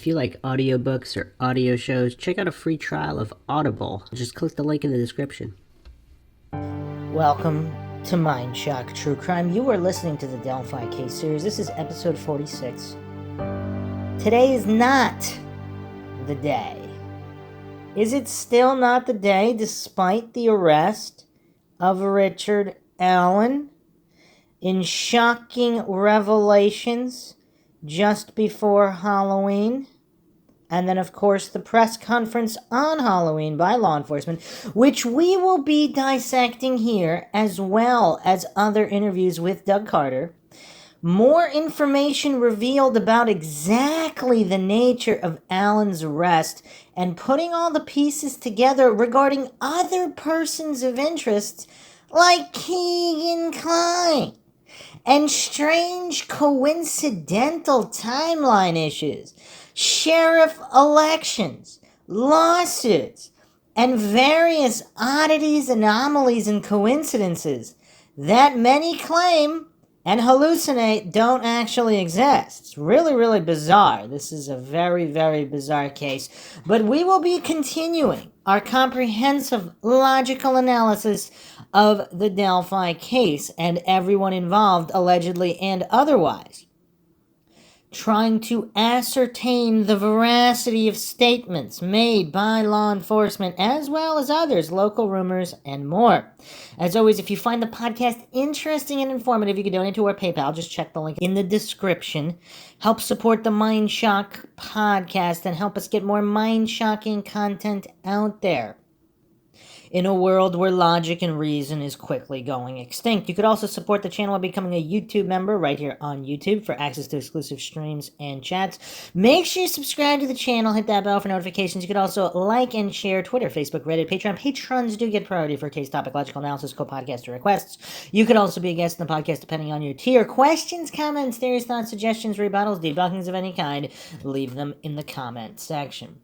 If you like audiobooks or audio shows, check out a free trial of Audible. Just click the link in the description. Welcome to Mindshock True Crime. You are listening to the Delphi case series. This is episode 46. Today is not the day. Is it still not the day despite the arrest of Richard Allen in shocking revelations just before Halloween? And then, of course, the press conference on Halloween by law enforcement, which we will be dissecting here, as well as other interviews with Doug Carter. More information revealed about exactly the nature of Allen's arrest, and putting all the pieces together regarding other persons of interest like Keegan Kline, and strange coincidental timeline issues, sheriff elections, lawsuits, and various oddities, anomalies, and coincidences that many claim and hallucinate don't actually exist. It's really, really bizarre. This is a very, very bizarre case. But we will be continuing our comprehensive logical analysis of the Delphi case and everyone involved, allegedly and otherwise, trying to ascertain the veracity of statements made by law enforcement as well as others, local rumors, and more. As always, if you find the podcast interesting and informative, you can donate to our PayPal. Just check the link in the description. Help support the Mindshock podcast and help us get more mind-shocking content out there in a world where logic and reason is quickly going extinct. You could also support the channel by becoming a YouTube member right here on YouTube for access to exclusive streams and chats. Make sure you subscribe to the channel, hit that bell for notifications. You could also like and share Twitter, Facebook, Reddit, Patreon. Patrons do get priority for case topic, logical analysis, co-podcaster requests. You could also be a guest in the podcast depending on your tier. Questions, comments, theories, thoughts, suggestions, rebuttals, debunkings of any kind, leave them in the comment section.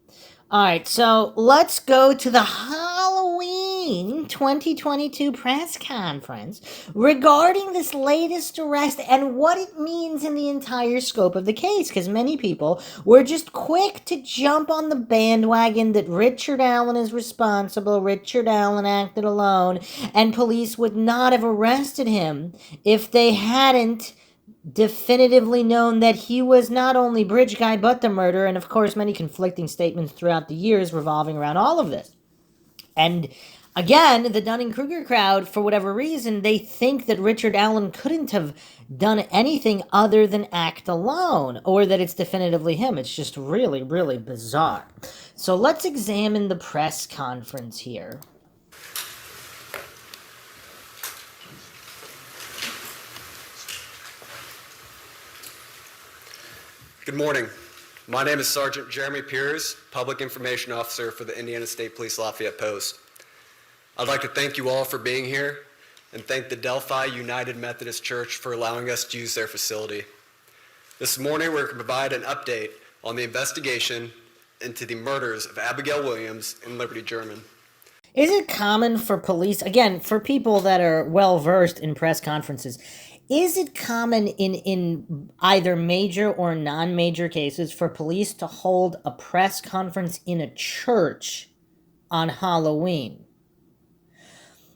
Alright, so let's go to the Halloween 2022 press conference regarding this latest arrest and what it means in the entire scope of the case, because many people were just quick to jump on the bandwagon that Richard Allen is responsible, Richard Allen acted alone, and police would not have arrested him if they hadn't definitively known that he was not only bridge guy but the murderer, and of course many conflicting statements throughout the years revolving around all of this. And again, the Dunning-Kruger crowd, for whatever reason, they think that Richard Allen couldn't have done anything other than act alone, or that it's definitively him. It's just really, really bizarre. So let's examine the press conference here. Good morning. My name is Sergeant Jeremy Piers, Public Information Officer for the Indiana State Police Lafayette Post. I'd like to thank you all for being here and thank the Delphi United Methodist Church for allowing us to use their facility. This morning we're going to provide an update on the investigation into the murders of Abigail Williams and Liberty German. Is it common for police, again, for people that are well-versed in press conferences, is it common in either major or non-major cases for police to hold a press conference in a church on Halloween?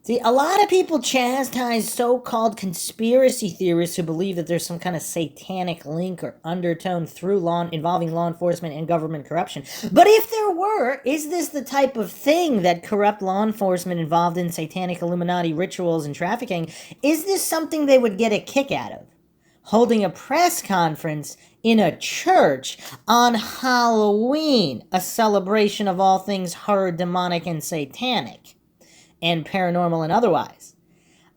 See, a lot of people chastise so-called conspiracy theorists who believe that there's some kind of satanic link or undertone through involving law enforcement and government corruption. But if there were, is this the type of thing that corrupt law enforcement involved in satanic Illuminati rituals and trafficking, is this something they would get a kick out of? Holding a press conference in a church on Halloween, a celebration of all things horror, demonic, and satanic, and paranormal and otherwise.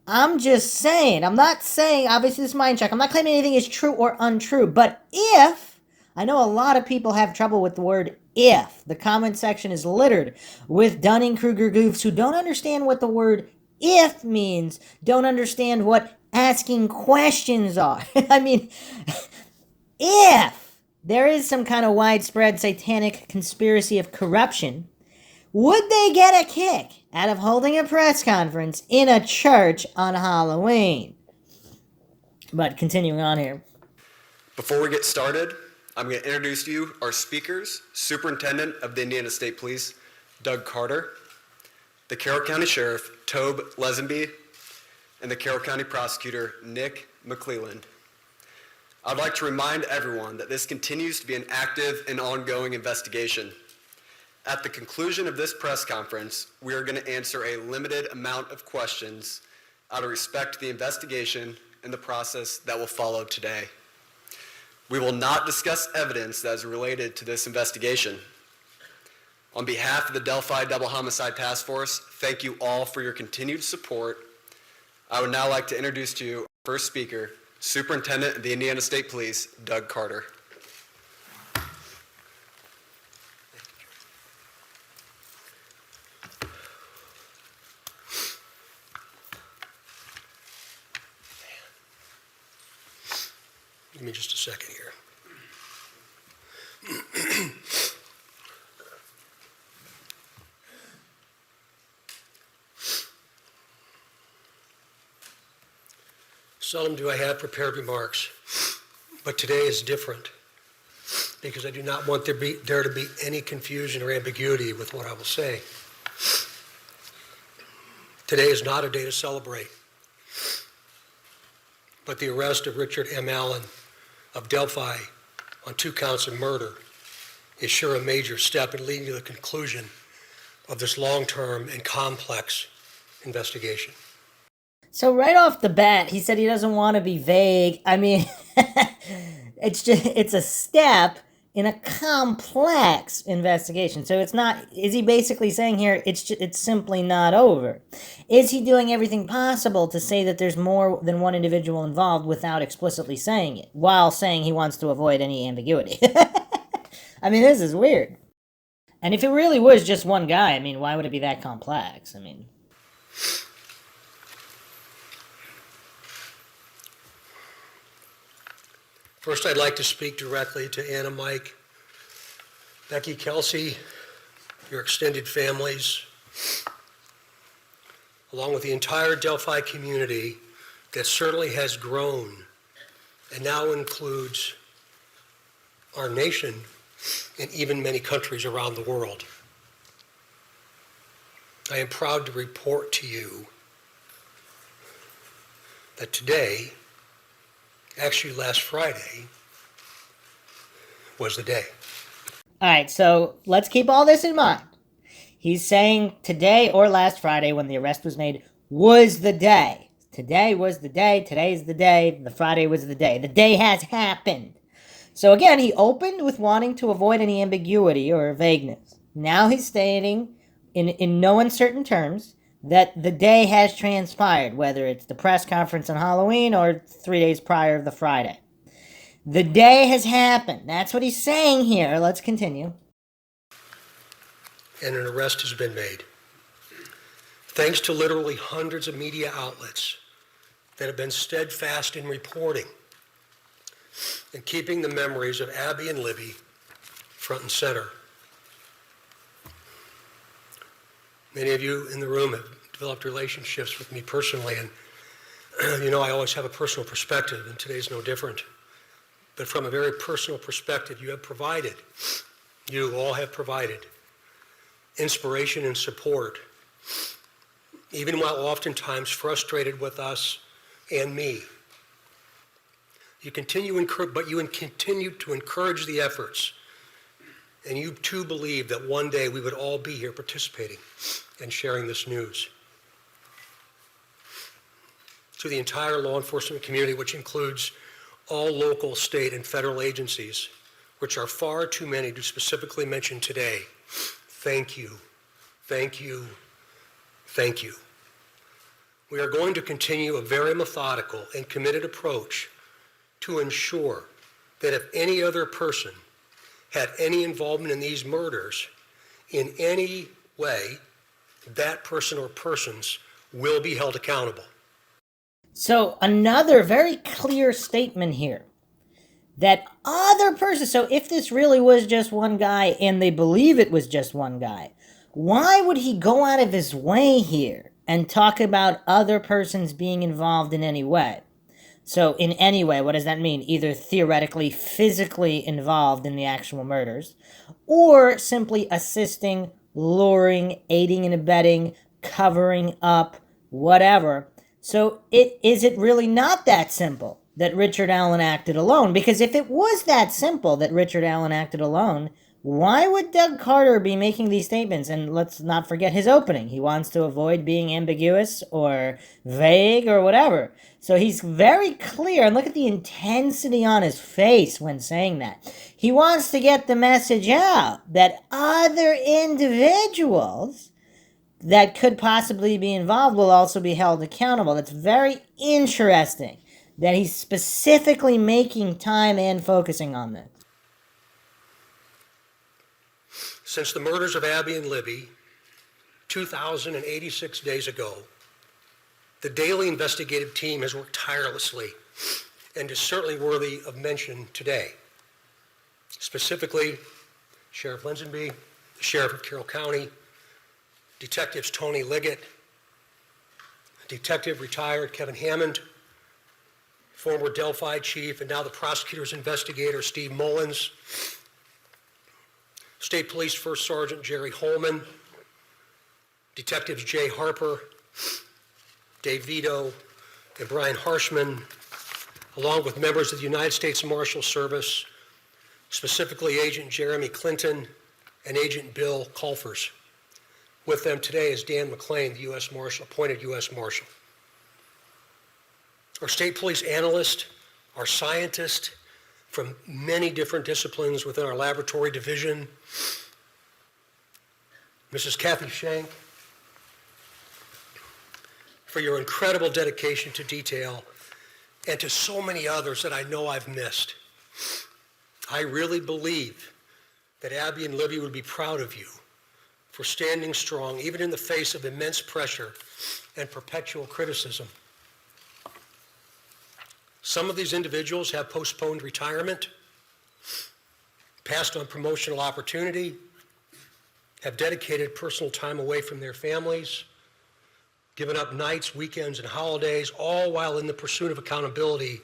I'm just saying, I'm not saying, obviously this is Mindshot, I'm not claiming anything is true or untrue, but if, I know a lot of people have trouble with the word if, the comment section is littered with Dunning-Kruger goofs who don't understand what the word if means, don't understand what asking questions are. I mean, if there is some kind of widespread satanic conspiracy of corruption, would they get a kick out of holding a press conference in a church on Halloween? But continuing on here. Before we get started, I'm going to introduce to you our speakers, Superintendent of the Indiana State Police, Doug Carter, the Carroll County Sheriff, Tobe Leazenby, and the Carroll County Prosecutor, Nick McLeland. I'd like to remind everyone that this continues to be an active and ongoing investigation. At the conclusion of this press conference, we are going to answer a limited amount of questions out of respect to the investigation and the process that will follow today. We will not discuss evidence that is related to this investigation. On behalf of the Delphi Double Homicide Task Force, thank you all for your continued support. I would now like to introduce to you our first speaker, Superintendent of the Indiana State Police, Doug Carter. Give me just a second here. Seldom do I have prepared remarks, but today is different because I do not want there to be any confusion or ambiguity with what I will say. Today is not a day to celebrate, but the arrest of Richard M. Allen of Delphi on 2 counts of murder is sure a major step in leading to the conclusion of this long-term and complex investigation. So right off the bat, he said he doesn't want to be vague. I mean, it's a step in a complex investigation. So it's not, is he basically saying here, it's simply not over? Is he doing everything possible to say that there's more than one individual involved without explicitly saying it, while saying he wants to avoid any ambiguity? I mean, this is weird. And if it really was just one guy, I mean, why would it be that complex? I mean... First, I'd like to speak directly to Anna, Mike, Becky, Kelsey, your extended families, along with the entire Delphi community that certainly has grown and now includes our nation and even many countries around the world. I am proud to report to you that today, actually last Friday, was the day. All right, so let's keep all this in mind. He's saying today or last Friday when the arrest was made was the day. Today was the day, today's the day, the Friday was the day. The day has happened. So again, he opened with wanting to avoid any ambiguity or vagueness. Now he's stating in no uncertain terms that the day has transpired, whether it's the press conference on Halloween or 3 days prior of the Friday. The day has happened. That's what he's saying here. Let's continue. And an arrest has been made. Thanks to literally hundreds of media outlets that have been steadfast in reporting and keeping the memories of Abby and Libby front and center. Many of you in the room have developed relationships with me personally, and you know I always have a personal perspective, and today's no different. But from a very personal perspective, you all have provided inspiration and support, even while oftentimes frustrated with us and me. You continue to encourage the efforts, and you too believe that one day we would all be here participating and sharing this news. To the entire law enforcement community, which includes all local, state, and federal agencies, which are far too many to specifically mention today, thank you, thank you, thank you. We are going to continue a very methodical and committed approach to ensure that if any other person had any involvement in these murders in any way, that person or persons will be held accountable. So another very clear statement here that other person, so if this really was just one guy and they believe it was just one guy, why would he go out of his way here and talk about other persons being involved in any way? So in any way, what does that mean? Either theoretically, physically involved in the actual murders, or simply assisting, luring, aiding and abetting, covering up, whatever. So is it really not that simple that Richard Allen acted alone? Because if it was that simple that Richard Allen acted alone, why would Doug Carter be making these statements? And let's not forget his opening. He wants to avoid being ambiguous or vague or whatever. So he's very clear, and look at the intensity on his face when saying that. He wants to get the message out that other individuals that could possibly be involved will also be held accountable. That's very interesting that he's specifically making time and focusing on this. Since the murders of Abby and Libby, 2,086 days ago, the daily investigative team has worked tirelessly and is certainly worthy of mention today. Specifically, Sheriff Leazenby, the Sheriff of Carroll County, Detectives Tony Liggett, Detective retired Kevin Hammond, former Delphi chief and now the prosecutor's investigator Steve Mullins, State Police First Sergeant Jerry Holman, Detectives Jay Harper, Dave Vito, and Brian Harshman, along with members of the United States Marshal Service, specifically Agent Jeremy Clinton and Agent Bill Colfers. With them today is Dan McLean, the U.S. Marshal, appointed U.S. Marshal. Our state police analyst, our scientist from many different disciplines within our laboratory division, Mrs. Kathy Shank, for your incredible dedication to detail and to so many others that I know I've missed. I really believe that Abby and Libby would be proud of you for standing strong, even in the face of immense pressure and perpetual criticism. Some of these individuals have postponed retirement, passed on promotional opportunity, have dedicated personal time away from their families, given up nights, weekends, and holidays, all while in the pursuit of accountability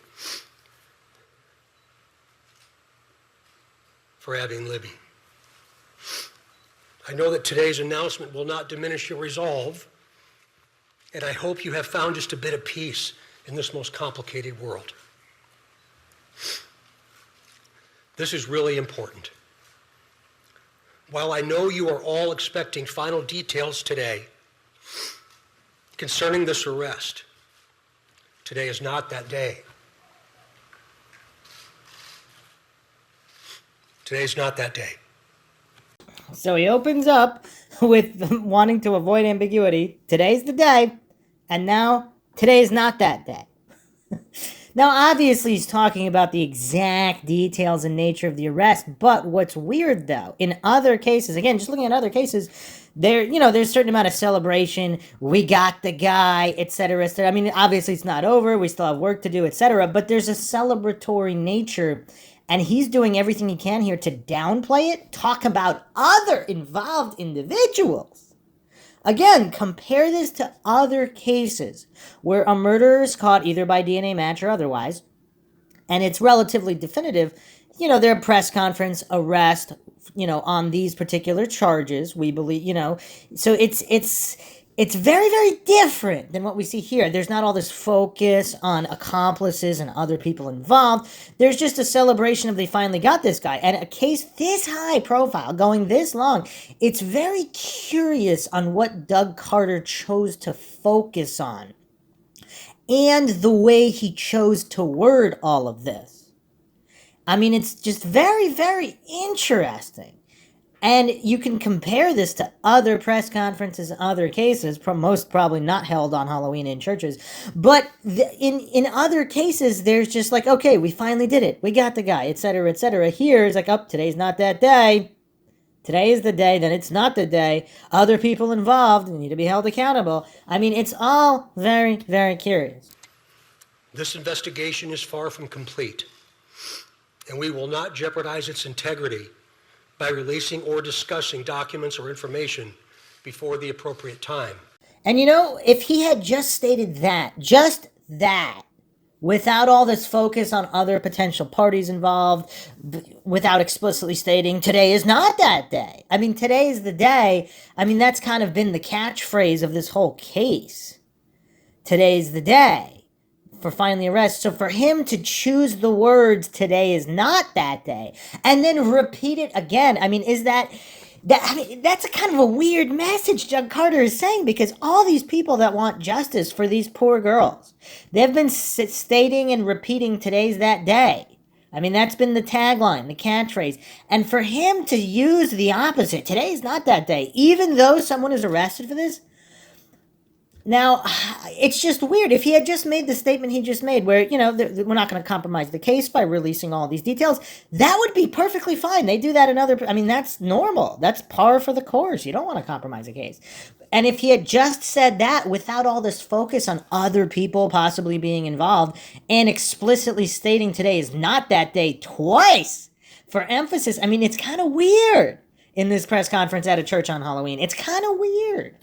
for Abby and Libby. I know that today's announcement will not diminish your resolve, and I hope you have found just a bit of peace in this most complicated world. This is really important. While I know you are all expecting final details today concerning this arrest, today is not that day. Today is not that day. So he opens up with wanting to avoid ambiguity. Today's the day, and now today is not that day. Now, obviously, he's talking about the exact details and nature of the arrest, but what's weird, though, in other cases, again, just looking at other cases, there's a certain amount of celebration, we got the guy, etc., etc. I mean, obviously, it's not over, we still have work to do, etc., but there's a celebratory nature, and he's doing everything he can here to downplay it, talk about other involved individuals. Again, compare this to other cases where a murderer is caught either by DNA match or otherwise, and it's relatively definitive. Their press conference, arrest, on these particular charges, we believe, so it's very, very different than what we see here. There's not all this focus on accomplices and other people involved. There's just a celebration of they finally got this guy. And a case this high profile, going this long, it's very curious on what Doug Carter chose to focus on and the way he chose to word all of this. I mean, it's just very, very interesting. And you can compare this to other press conferences and other cases, most probably not held on Halloween in churches. But in other cases, there's just like, okay, we finally did it. We got the guy, etc., etc. Here, it's like, today's not that day. Today is the day, then it's not the day. Other people involved need to be held accountable. I mean, it's all very, very curious. This investigation is far from complete, and we will not jeopardize its integrity by releasing or discussing documents or information before the appropriate time. And if he had just stated that, without all this focus on other potential parties involved, without explicitly stating today is not that day. I mean, today is the day. I mean, that's kind of been the catchphrase of this whole case. Today's the day for filing the arrest. So for him to choose the words today is not that day and then repeat it again, I mean, that's a kind of a weird message Doug Carter is saying, because all these people that want justice for these poor girls, they've been stating and repeating today's that day. I mean, that's been the tagline, the catchphrase. And for him to use the opposite, today's not that day, even though someone is arrested for this, now, it's just weird. If he had just made the statement he just made, where, you know, we're not going to compromise the case by releasing all these details, that would be perfectly fine. They do that in other, I mean, that's normal. That's par for the course. You don't want to compromise a case. And if he had just said that without all this focus on other people possibly being involved and explicitly stating today is not that day twice for emphasis, I mean, it's kind of weird in this press conference at a church on Halloween. It's kind of weird.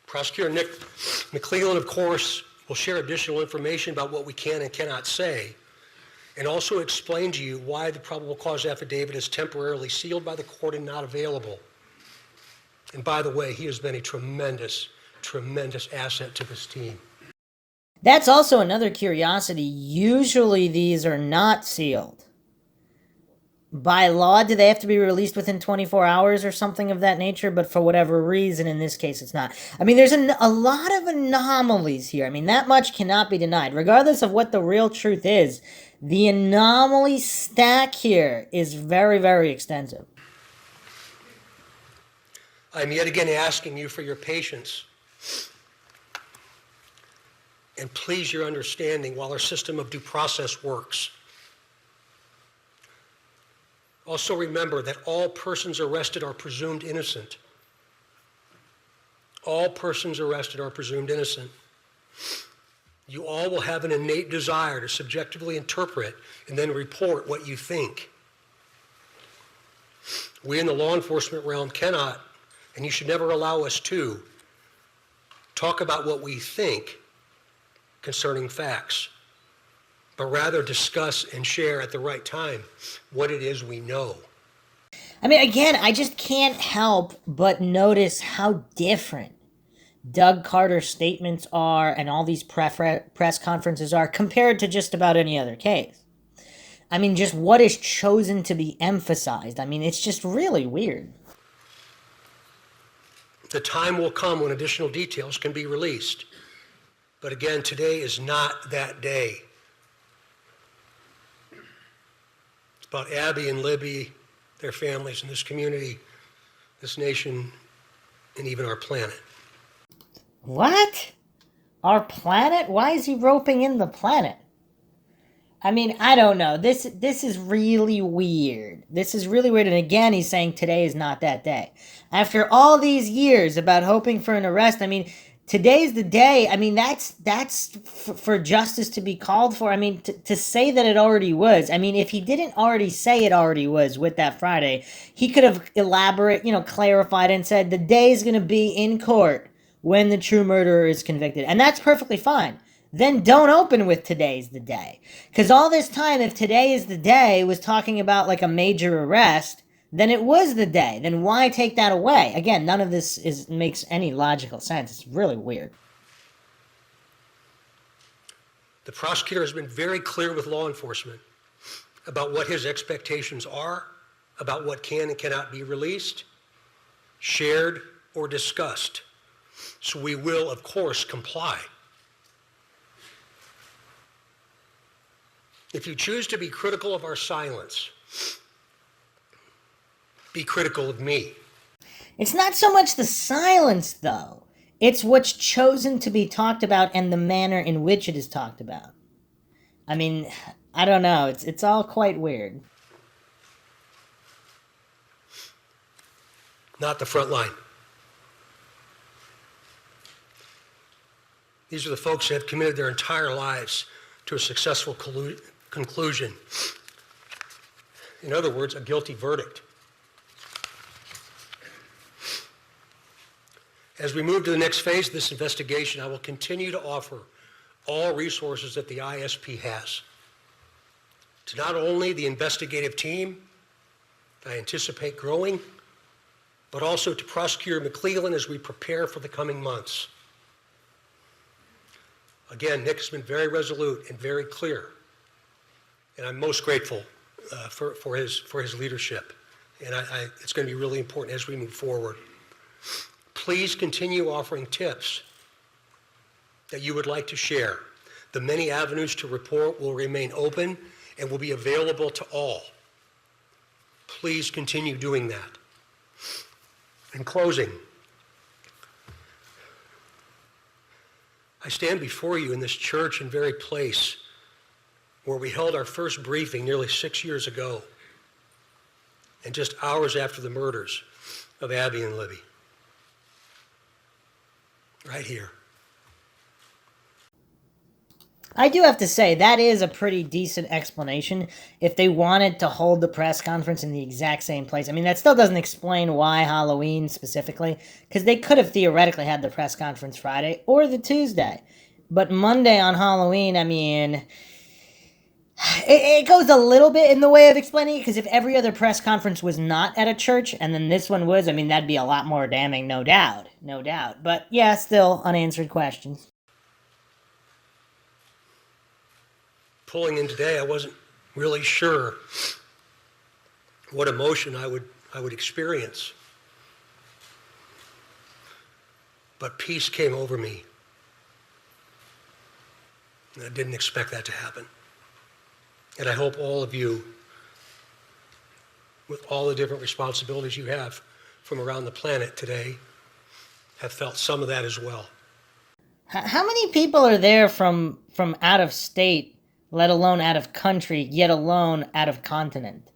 Prosecutor McLeland, of course, will share additional information about what we can and cannot say, and also explain to you why the probable cause affidavit is temporarily sealed by the court and not available. And by the way, he has been a tremendous, tremendous asset to this team. That's also another curiosity. Usually these are not sealed. By law, do they have to be released within 24 hours or something of that nature? But for whatever reason, in this case, it's not. I mean, there's a lot of anomalies here. I mean, that much cannot be denied. Regardless of what the real truth is, the anomaly stack here is very, very extensive. I'm yet again asking you for your patience and please your understanding while our system of due process works. Also remember that all persons arrested are presumed innocent. All persons arrested are presumed innocent. You all will have an innate desire to subjectively interpret and then report what you think. We in the law enforcement realm cannot, and you should never allow us to, talk about what we think concerning facts, but rather discuss and share at the right time what it is we know. I mean, again, I just can't help but notice how different Doug Carter's statements are and all these press conferences are compared to just about any other case. I mean, just what is chosen to be emphasized. I mean, it's just really weird. The time will come when additional details can be released. But again, today is not that day. It's about Abby and Libby, their families, and this community, this nation, and even our planet. What? Our planet? Why is he roping in the planet? I mean, I don't know. This is really weird. This is really weird. And again, he's saying today is not that day. After all these years about hoping for an arrest, I mean, today's the day. I mean, that's for justice to be called for. I mean, to say that it already was. I mean, if he didn't already say it already was with that Friday, he could have clarified and said the day is going to be in court when the true murderer is convicted. And that's perfectly fine. Then don't open with today's the day. Because all this time, if today is the day was talking about like a major arrest, then it was the day. Then why take that away? Again, none of this makes any logical sense. It's really weird. The prosecutor has been very clear with law enforcement about what his expectations are, about what can and cannot be released, shared, or discussed. So we will, of course, comply. If you choose to be critical of our silence, be critical of me. It's not so much the silence, though. It's what's chosen to be talked about and the manner in which it is talked about. I mean, I don't know. It's all quite weird. Not the front line. These are the folks that have committed their entire lives to a successful conclusion. In other words, a guilty verdict. As we move to the next phase of this investigation, I will continue to offer all resources that the ISP has to not only the investigative team that I anticipate growing, but also to Prosecutor McLeland as we prepare for the coming months. Again, Nick has been very resolute and very clear, and I'm most grateful for his leadership. And it's going to be really important as we move forward. Please continue offering tips that you would like to share. The many avenues to report will remain open and will be available to all. Please continue doing that. In closing, I stand before you in this church and very place where we held our first briefing nearly 6 years ago, and just hours after the murders of Abby and Libby. Right here. I do have to say, that is a pretty decent explanation. If they wanted to hold the press conference in the exact same place, I mean, that still doesn't explain why Halloween specifically, because they could have theoretically had the press conference Friday or the Tuesday. But Monday on Halloween, I mean, it goes a little bit in the way of explaining it, because if every other press conference was not at a church, and then this one was, I mean, that'd be a lot more damning, no doubt. No doubt. But yeah, still unanswered questions. Pulling in today, I wasn't really sure what emotion I would experience. But peace came over me. And I didn't expect that to happen. And I hope all of you, with all the different responsibilities you have from around the planet today, have felt some of that as well. How many people are there from out of state, let alone out of country, yet alone out of continent?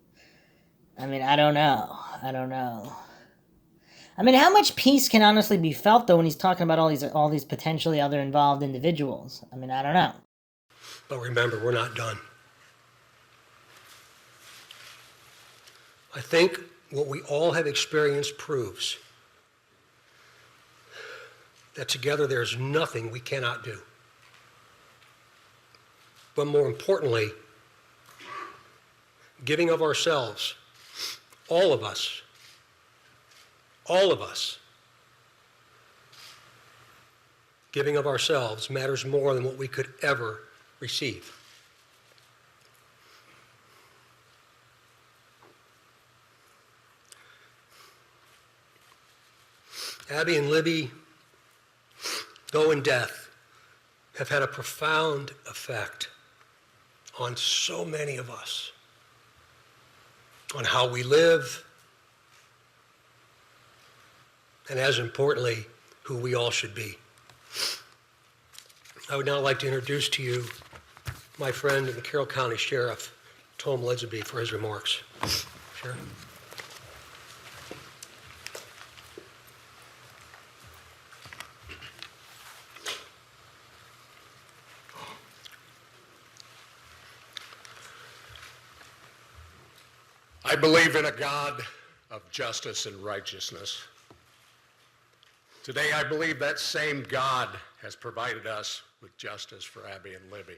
I mean, I don't know. I mean, how much peace can honestly be felt, though, when he's talking about all these potentially other involved individuals? I mean, I don't know. But remember, we're not done. I think what we all have experienced proves that together there's nothing we cannot do. But more importantly, giving of ourselves, all of us, giving of ourselves matters more than what we could ever receive. Abby and Libby, though in death, have had a profound effect on so many of us, on how we live, and as importantly, who we all should be. I would now like to introduce to you my friend and the Carroll County Sheriff, Tom Leazenby, for his remarks. Sheriff. I believe in a God of justice and righteousness. Today, I believe that same God has provided us with justice for Abby and Libby.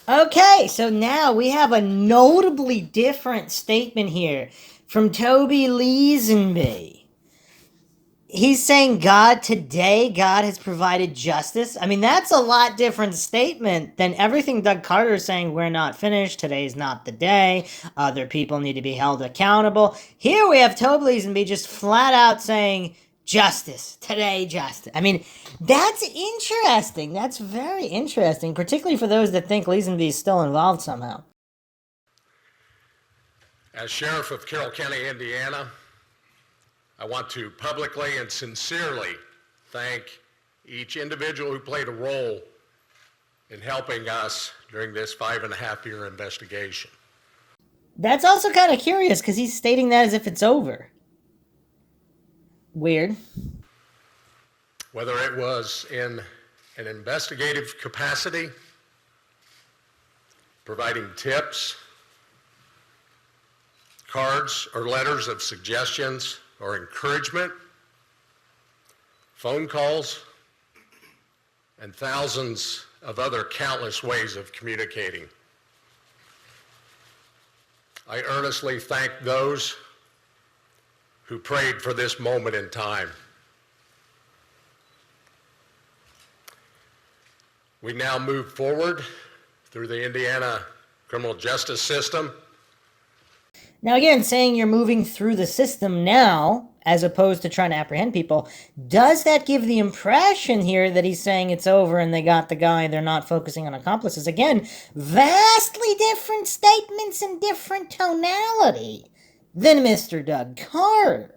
Okay, so now we have a notably different statement here from Toby Leazenby. He's saying God has provided justice. I mean, that's a lot different statement than everything Doug Carter is saying, we're not finished, today's not the day, other people need to be held accountable. Here we have Toby Leazenby just flat out saying, justice, today justice. I mean, that's interesting. That's very interesting, particularly for those that think Leazenby is still involved somehow. As Sheriff of Carroll County, Indiana, I want to publicly and sincerely thank each individual who played a role in helping us during this 5.5-year investigation. That's also kind of curious because he's stating that as if it's over. Weird. Whether it was in an investigative capacity, providing tips, cards or letters of suggestions or encouragement, phone calls, and thousands of other countless ways of communicating. I earnestly thank those who prayed for this moment in time. We now move forward through the Indiana criminal justice system. Now, again, saying you're moving through the system now, as opposed to trying to apprehend people, does that give the impression here that he's saying it's over and they got the guy, they're not focusing on accomplices? Again, vastly different statements and different tonality than Mr. Doug Carter.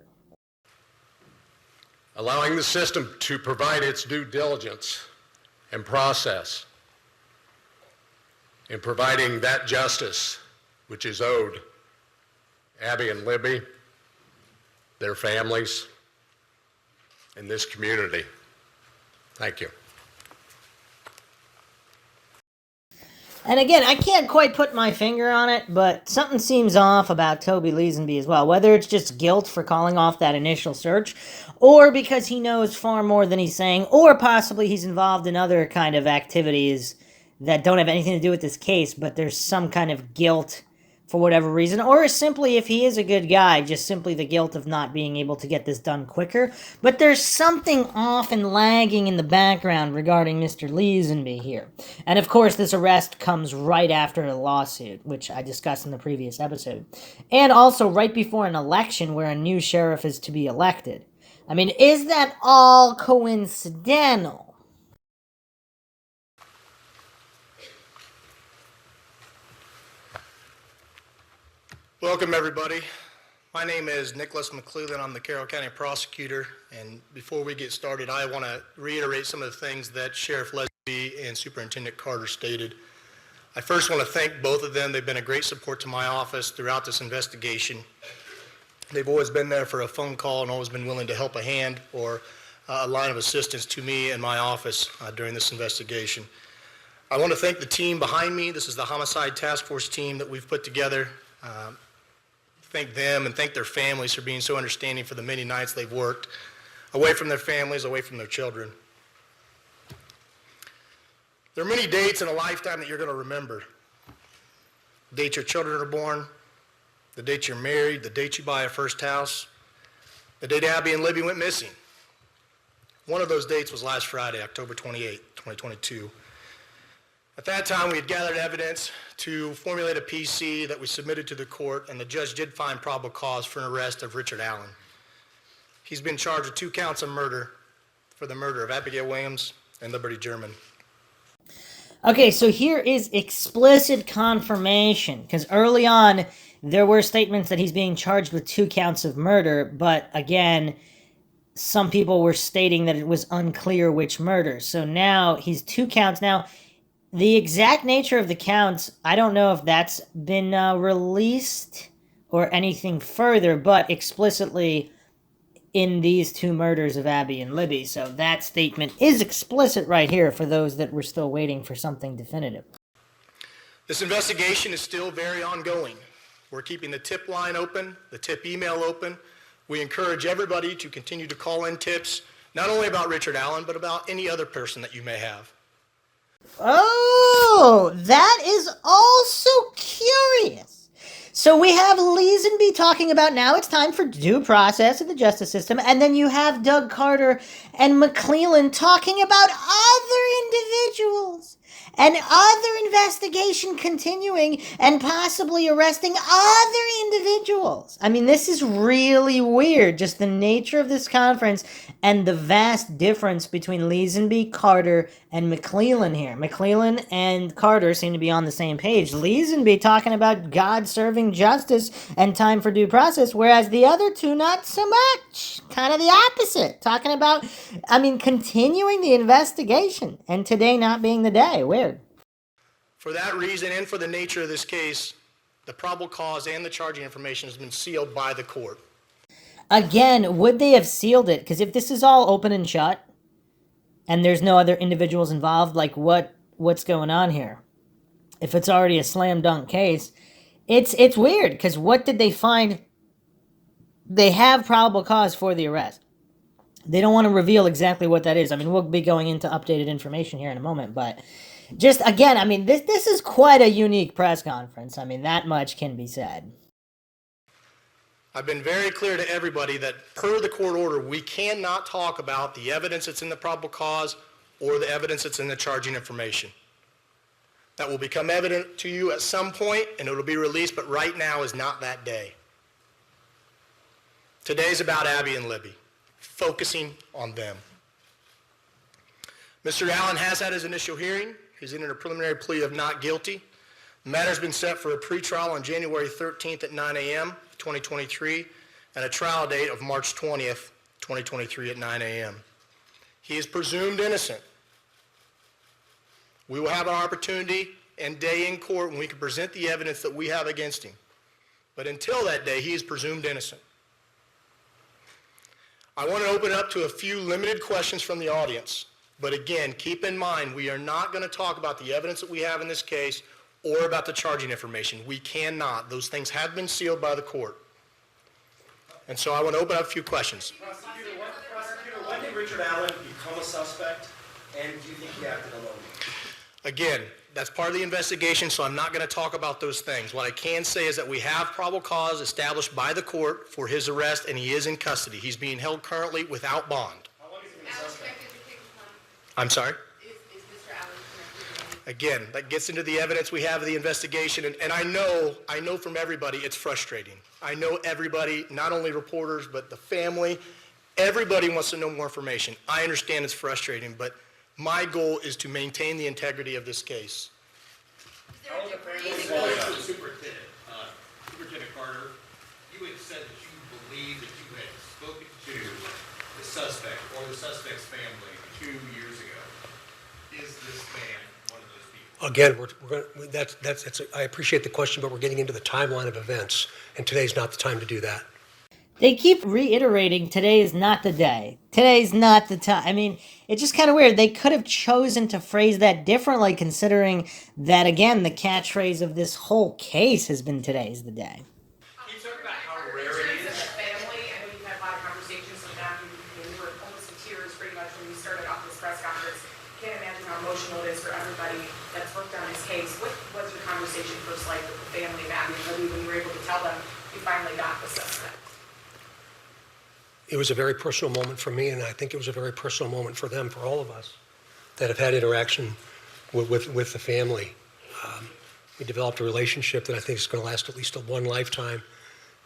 Allowing the system to provide its due diligence and process in providing that justice which is owed Abby and Libby, their families, and this community. Thank you. And again, I can't quite put my finger on it, but something seems off about Toby Leazenby as well. Whether it's just guilt for calling off that initial search, or because he knows far more than he's saying, or possibly he's involved in other kind of activities that don't have anything to do with this case, but there's some kind of guilt for whatever reason, or simply, if he is a good guy, just simply the guilt of not being able to get this done quicker. But there's something off and lagging in the background regarding Mr. Leazenby here. And of course, this arrest comes right after a lawsuit, which I discussed in the previous episode. And also right before an election where a new sheriff is to be elected. I mean, is that all coincidental? Welcome, everybody. My name is Nicholas McLeland. I'm the Carroll County Prosecutor, and before we get started, I want to reiterate some of the things that Sheriff Leazenby and Superintendent Carter stated. I first want to thank both of them. They've been a great support to my office throughout this investigation. They've always been there for a phone call and always been willing to help a hand or a line of assistance to me and my office during this investigation. I want to thank the team behind me. This is the Homicide Task Force team that we've put together. Thank them and thank their families for being so understanding for the many nights they've worked away from their families, away from their children. There are many dates in a lifetime that you're going to remember. The date your children are born, the date you're married, the date you buy a first house, the date Abby and Libby went missing. One of those dates was last Friday, October 28, 2022. At that time, we had gathered evidence to formulate a PC that we submitted to the court, and the judge did find probable cause for an arrest of Richard Allen. He's been charged with 2 counts of murder for the murder of Abigail Williams and Liberty German. Okay, so here is explicit confirmation, because early on, there were statements that he's being charged with 2 counts of murder, but again, some people were stating that it was unclear which murder. So now he's 2 counts. Now, the exact nature of the counts, I don't know if that's been released or anything further, but explicitly in these 2 murders of Abby and Libby. So that statement is explicit right here for those that were still waiting for something definitive. This investigation is still very ongoing. We're keeping the tip line open, the tip email open. We encourage everybody to continue to call in tips, not only about Richard Allen, but about any other person that you may have. Oh, that is also curious. So we have Leazenby talking about now it's time for due process in the justice system, and then you have Doug Carter and McLeland talking about other individuals and other investigation continuing and possibly arresting other individuals. I mean, this is really weird, just the nature of this conference and the vast difference between Leazenby, Carter, and McLeland here. McLeland and Carter seem to be on the same page. Leazenby talking about God serving justice and time for due process, whereas the other two not so much. Kind of the opposite. Talking about, continuing the investigation, and today not being the day. Weird. For that reason and for the nature of this case, the probable cause and the charging information has been sealed by the court. Again, would they have sealed it? Because if this is all open and shut, and there's no other individuals involved, like what's going on here? If it's already a slam dunk case, it's weird, because what did they find? They have probable cause for the arrest. They don't want to reveal exactly what that is. I mean, we'll be going into updated information here in a moment, but just again, I mean, this is quite a unique press conference. I mean, that much can be said. I've been very clear to everybody that per the court order, we cannot talk about the evidence that's in the probable cause or the evidence that's in the charging information. That will become evident to you at some point and it'll be released, but right now is not that day. Today's about Abby and Libby, focusing on them. Mr. Allen has had his initial hearing. He's entered a preliminary plea of not guilty. The matter's been set for a pretrial on January 13th at 9 a.m., 2023, and a trial date of March 20th, 2023 at 9 a.m. He is presumed innocent. We will have an opportunity and day in court when we can present the evidence that we have against him. But until that day, he is presumed innocent. I want to open it up to a few limited questions from the audience. But again, keep in mind, we are not going to talk about the evidence that we have in this case or about the charging information. We cannot. Those things have been sealed by the court. And so I want to open up a few questions. Prosecutor, when did Richard Allen become a suspect, and do you think he acted alone? Again, that's part of the investigation, so I'm not going to talk about those things. What I can say is that we have probable cause established by the court for his arrest, and he is in custody. He's being held currently without bond. How long has he been a suspect? I'm sorry? Is Mr. Allen connected? Again, that gets into the evidence we have of the investigation, and I know from everybody it's frustrating. I know everybody, not only reporters, but the family, everybody wants to know more information. I understand it's frustrating, but my goal is to maintain the integrity of this case. Is there a degree that Well, goes? Superintendent Carter, you had said that you believe that you had spoken to the suspect or the suspect's family 2 years ago. Is this man one of those people? Again, I appreciate the question, but we're getting into the timeline of events, and today's not the time to do that. They keep reiterating today is not the day. Today's not the time. I mean, it's just kind of weird. They could have chosen to phrase that differently, considering that, again, the catchphrase of this whole case has been today's the day. Can you talk about how rare it is? Family, I know you've had a lot of conversations with them. You were almost in tears pretty much when you started off this press conference. Can't imagine how emotional it is for everybody that's worked on this case. What was your conversation first like with the family of Abby and Libby when you were able to tell them you finally got the suspect? It was a very personal moment for me, and I think it was a very personal moment for them, for all of us that have had interaction with the family. We developed a relationship that I think is going to last at least one lifetime,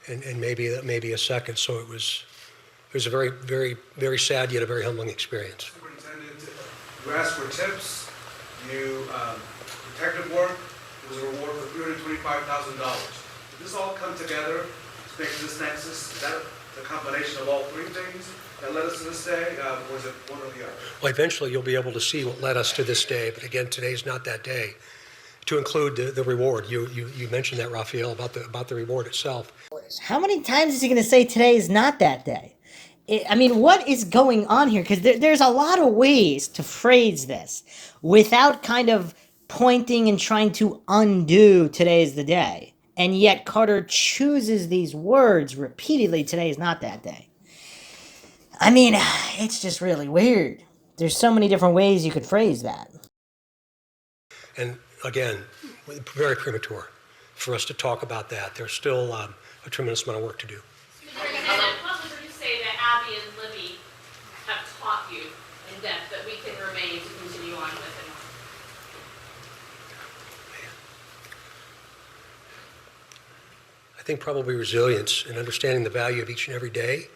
and maybe a second. So it was a very, very, very sad yet a very humbling experience. Superintendent, you asked for tips, you detective work, there was a reward for $325,000. Did this all come together to make this nexus? Is that the combination of all three things that led us to this day? Or was it one or the other? Well, eventually you'll be able to see what led us to this day, but again, today's not that day. To include the reward, you mentioned that, Raphael, about the reward itself. How many times is he going to say today is not that day? I mean, what is going on here? Because there's a lot of ways to phrase this without kind of pointing and trying to undo today's the day. And yet Carter chooses these words repeatedly, today is not that day. I mean, it's just really weird. There's so many different ways you could phrase that. And again, very premature for us to talk about that. There's still a tremendous amount of work to do. What would you say that Abby and Libby have taught you in depth that we can remain to continue on with and on? I think probably resilience and understanding the value of each and every day.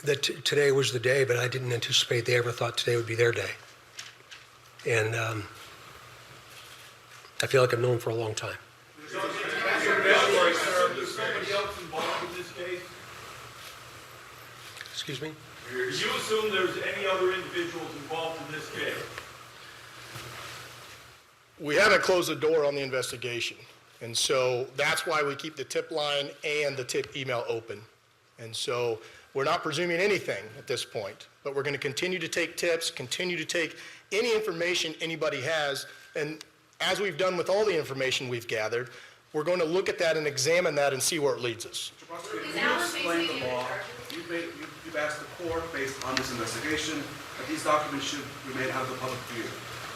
That today was the day, but I didn't anticipate they ever thought today would be their day. And I feel like I've known them for a long time. Is somebody else involved in this case? Excuse me? Do you assume there's any other individuals involved in this case? We haven't closed the door on the investigation. And so that's why we keep the tip line and the tip email open. And so we're not presuming anything at this point, but we're going to continue to take tips, continue to take any information anybody has. And as we've done with all the information we've gathered, we're going to look at that and examine that and see where it leads us. Is Allen facing any other charges? You've made we've asked the court, based on this investigation, that these documents should remain out of the public view.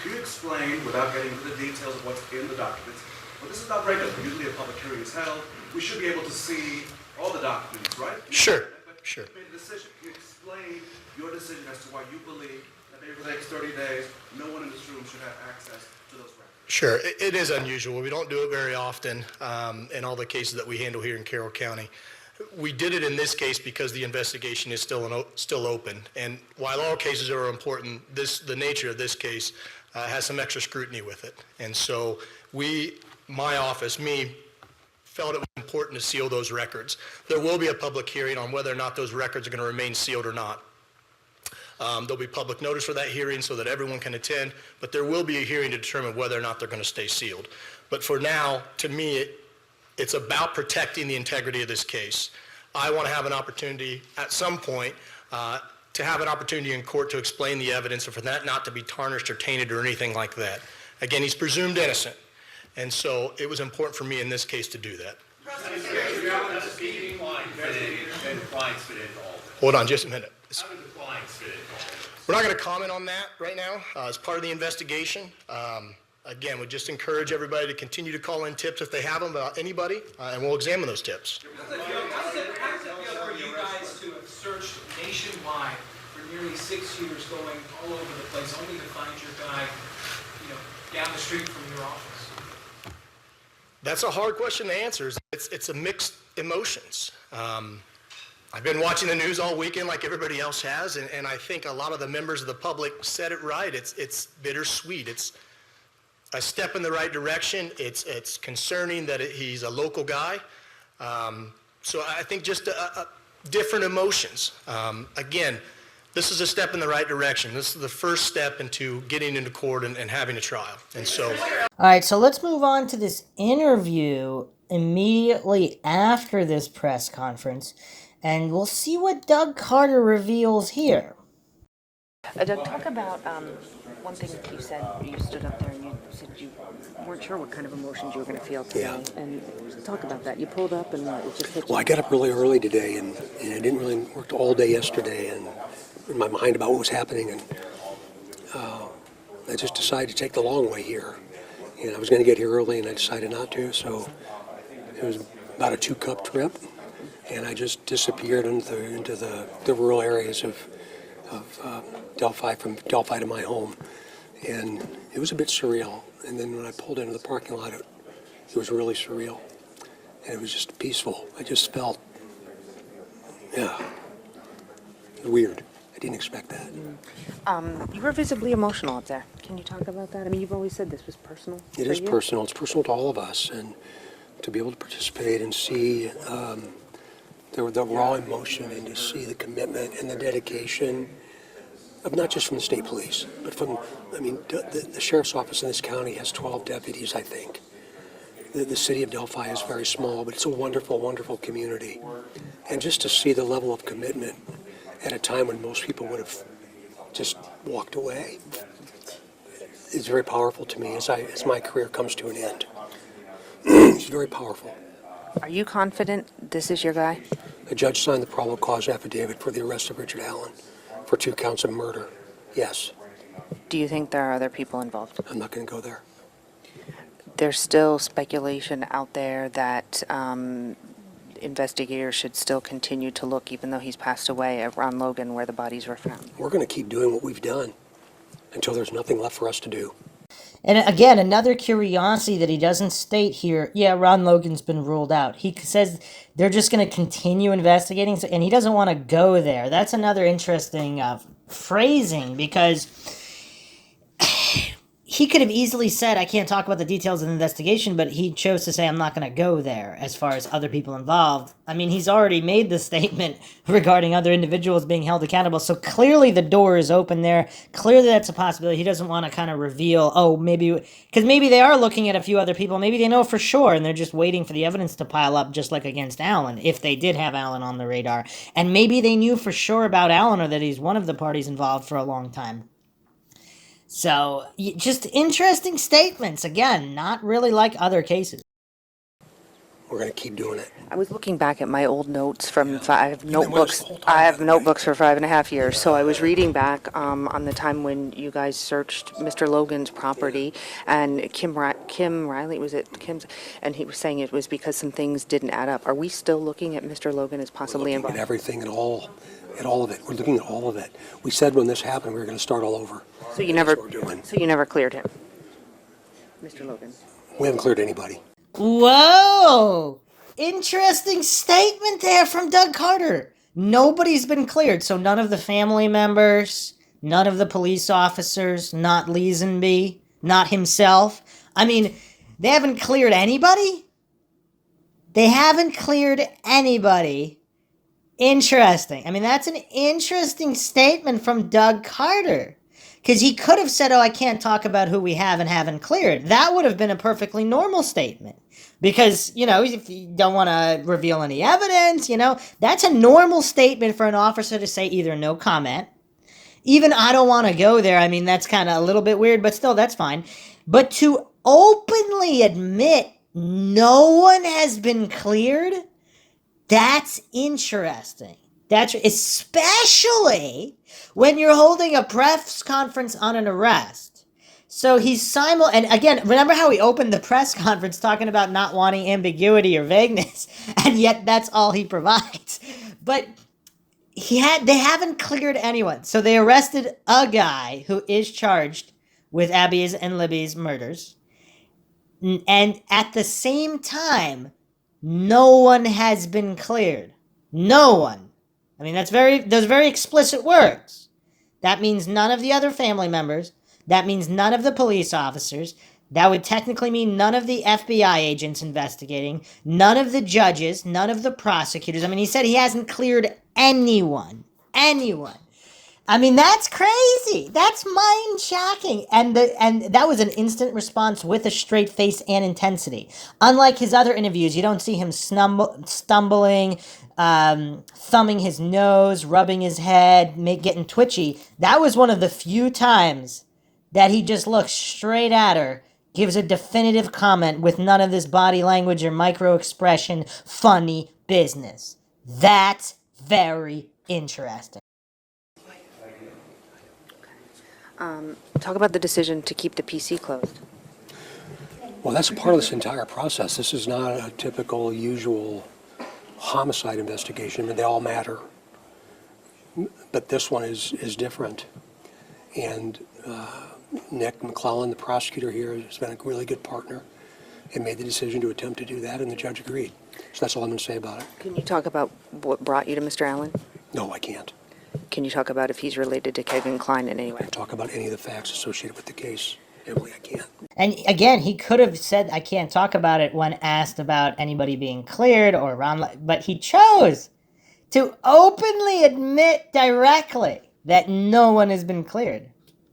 Could you explain, without getting into the details of what's in the documents, well, this is not regular. Usually a public hearing is held. We should be able to see all the documents, right? Sure, But sure. You made a decision. Can you explain your decision as to why you believe that maybe for the next 30 days, no one in this room should have access to those records? Sure, it is unusual. We don't do it very often in all the cases that we handle here in Carroll County. We did it in this case because the investigation is still open. And while all cases are important, the nature of this case has some extra scrutiny with it. And so my office, felt it was important to seal those records. There will be a public hearing on whether or not those records are going to remain sealed or not. There'll be public notice for that hearing so that everyone can attend, but there will be a hearing to determine whether or not they're going to stay sealed. But for now, to me, it's about protecting the integrity of this case. I want to have an opportunity at some point to have an opportunity in court to explain the evidence and for that not to be tarnished or tainted or anything like that. Again, he's presumed innocent, and so it was important for me in this case to do that. Hold on just a minute. We're not going to comment on that right now as part of the investigation. Again, we just encourage everybody to continue to call in tips if they have them about anybody, and we'll examine those tips. How does it feel for you guys to have searched nationwide for nearly 6 years, going all over the place, only to find your guy, down the street from your office? That's a hard question to answer. It's a mixed emotions. I've been watching the news all weekend like everybody else has, and I think a lot of the members of the public said it right. It's bittersweet. It's a step in the right direction. It's concerning that he's a local guy. So I think just different emotions. Again, this is a step in the right direction. This is the first step into getting into court and having a trial. And so, All right, so let's move on to this interview immediately after this press conference, and we'll see what Doug Carter reveals here. Doug, talk about one thing you said. You stood up there and you said you weren't sure what kind of emotions you were going to feel today. Yeah. And talk about that. You pulled up and it just hit you. Well, I got up really early today, and I didn't really work all day yesterday, and in my mind about what was happening, and I just decided to take the long way here. And I was going to get here early, and I decided not to. So it was about a 2-cup trip, and I just disappeared into the rural areas of Delphi, from Delphi to my home, and it was a bit surreal. And then when I pulled into the parking lot, it was really surreal, and it was just peaceful. I just felt, it was weird. I didn't expect that. You were visibly emotional up there. Can you talk about that? I mean, you've always said this was personal. It is personal. It's personal to all of us, and to be able to participate and see the raw emotion, and to see the commitment and the dedication of not just from the state police, but from, the sheriff's office in this county has 12 deputies, I think. The city of Delphi is very small, but it's a wonderful, wonderful community. And just to see the level of commitment at a time when most people would have just walked away is very powerful to me as my career comes to an end. It's very powerful. Are you confident this is your guy? The judge signed the probable cause affidavit for the arrest of Richard Allen for 2 counts of murder. Yes. Do you think there are other people involved? I'm not going to go there. There's still speculation out there that investigators should still continue to look, even though he's passed away, at Ron Logan, where the bodies were found. We're going to keep doing what we've done until there's nothing left for us to do. And again, another curiosity that he doesn't state here, Ron Logan's been ruled out. He says they're just going to continue investigating, and he doesn't want to go there. That's another interesting phrasing, because he could have easily said, I can't talk about the details of the investigation, but he chose to say, I'm not going to go there as far as other people involved. I mean, he's already made the statement regarding other individuals being held accountable, so clearly the door is open there. Clearly that's a possibility. He doesn't want to kind of reveal, because maybe they are looking at a few other people. Maybe they know for sure, and they're just waiting for the evidence to pile up, just like against Allen, if they did have Allen on the radar. And maybe they knew for sure about Allen, or that he's one of the parties involved for a long time. So, just interesting statements. Again, not really like other cases. we're going to keep doing it. I was looking back at my old notes from, I have with us notebooks, the whole time, I have by the way. notebooks for 5.5 years, so I was reading back on the time when you guys searched Mr. Logan's property, and Kim Riley, was it Kim's, and he was saying it was because some things didn't add up. Are we still looking at Mr. Logan as possibly Looking involved? at everything and all of it. We're looking at all of it. We said when this happened, we were going to start all over. So you never, That's what we're doing. so you never cleared him, Mr. Logan? We haven't cleared anybody. Whoa! Interesting statement there from Doug Carter. Nobody's been cleared, so none of the family members, none of the police officers, not Leazenby, not himself. I mean, they haven't cleared anybody? They haven't cleared anybody. Interesting. I mean, that's an interesting statement from Doug Carter. Because he could have said, oh, I can't talk about who we have and haven't cleared. That would have been a perfectly normal statement. Because, you know, if you don't want to reveal any evidence, you know, that's a normal statement for an officer to say either no comment. Even I don't want to go there. I mean, that's kind of a little bit weird, but still, that's fine. But to openly admit no one has been cleared, that's interesting. That's especially when you're holding a press conference on an arrest. So he's and again, remember how he opened the press conference talking about not wanting ambiguity or vagueness, and yet that's all he provides. But they haven't cleared anyone. So they arrested a guy who is charged with Abby's and Libby's murders. And at the same time, no one has been cleared. No one. I mean, those very explicit words. That means none of the other family members. That means none of the police officers. That would technically mean none of the FBI agents investigating, none of the judges, none of the prosecutors. I mean, he said he hasn't cleared anyone. Anyone. I mean, that's crazy. That's mind-shocking. And that was an instant response with a straight face and intensity. Unlike his other interviews, you don't see him stumbling, thumbing his nose, rubbing his head, getting twitchy. That was one of the few times that he just looks straight at her, gives a definitive comment with none of this body language or micro-expression funny business. That's very interesting. Talk about the decision to keep the PC closed. Well, that's a part of this entire process. This is not a typical, usual homicide investigation. I mean, they all matter. But this one is different. And Nick McLeland, the prosecutor here, has been a really good partner and made the decision to attempt to do that, and the judge agreed. So that's all I'm going to say about it. Can you talk about what brought you to Mr. Allen? No, I can't. Can you talk about if he's related to Kevin Klein in any way? I can't talk about any of the facts associated with the case. Emily, I can't. And again, he could have said, I can't talk about it when asked about anybody being cleared or around, but he chose to openly admit directly that no one has been cleared.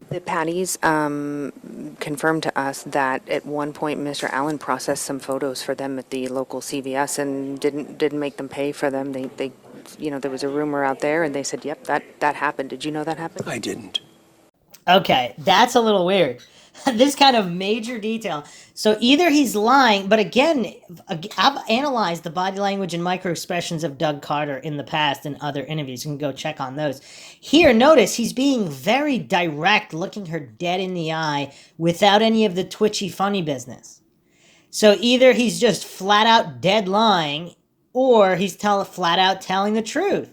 The Patties confirmed to us that at one point Mr. Allen processed some photos for them at the local CVS and didn't make them pay for them. They you know, there was a rumor out there, and they said, yep, that happened. Did you know that happened? I didn't. Okay, that's a little weird. This kind of major detail. So either he's lying, but again, I've analyzed the body language and micro-expressions of Doug Carter in the past in other interviews. You can go check on those. Here, notice he's being very direct, looking her dead in the eye without any of the twitchy funny business. So either he's just flat out dead lying, or he's flat out telling the truth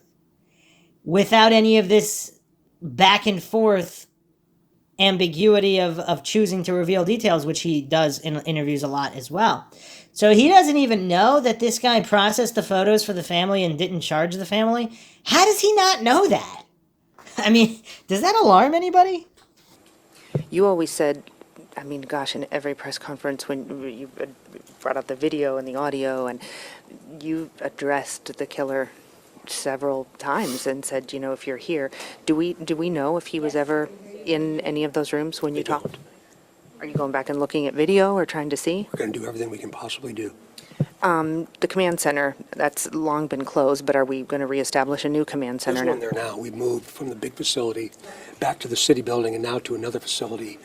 without any of this back and forth ambiguity of choosing to reveal details, which he does in interviews a lot as well. So he doesn't even know that this guy processed the photos for the family and didn't charge the family. How does he not know that? I mean, does that alarm anybody? You always said, I mean, gosh, in every press conference when you brought up the video and the audio, and you addressed the killer several times and said, you know, if you're here, do we know if he was ever in any of those rooms when you talked? Are you going back and looking at video or trying to see? We're going to do everything we can possibly do. The command center, that's long been closed, but are we going to reestablish a new command center There's one now? there now. We moved from the big facility back to the city building and now to another facility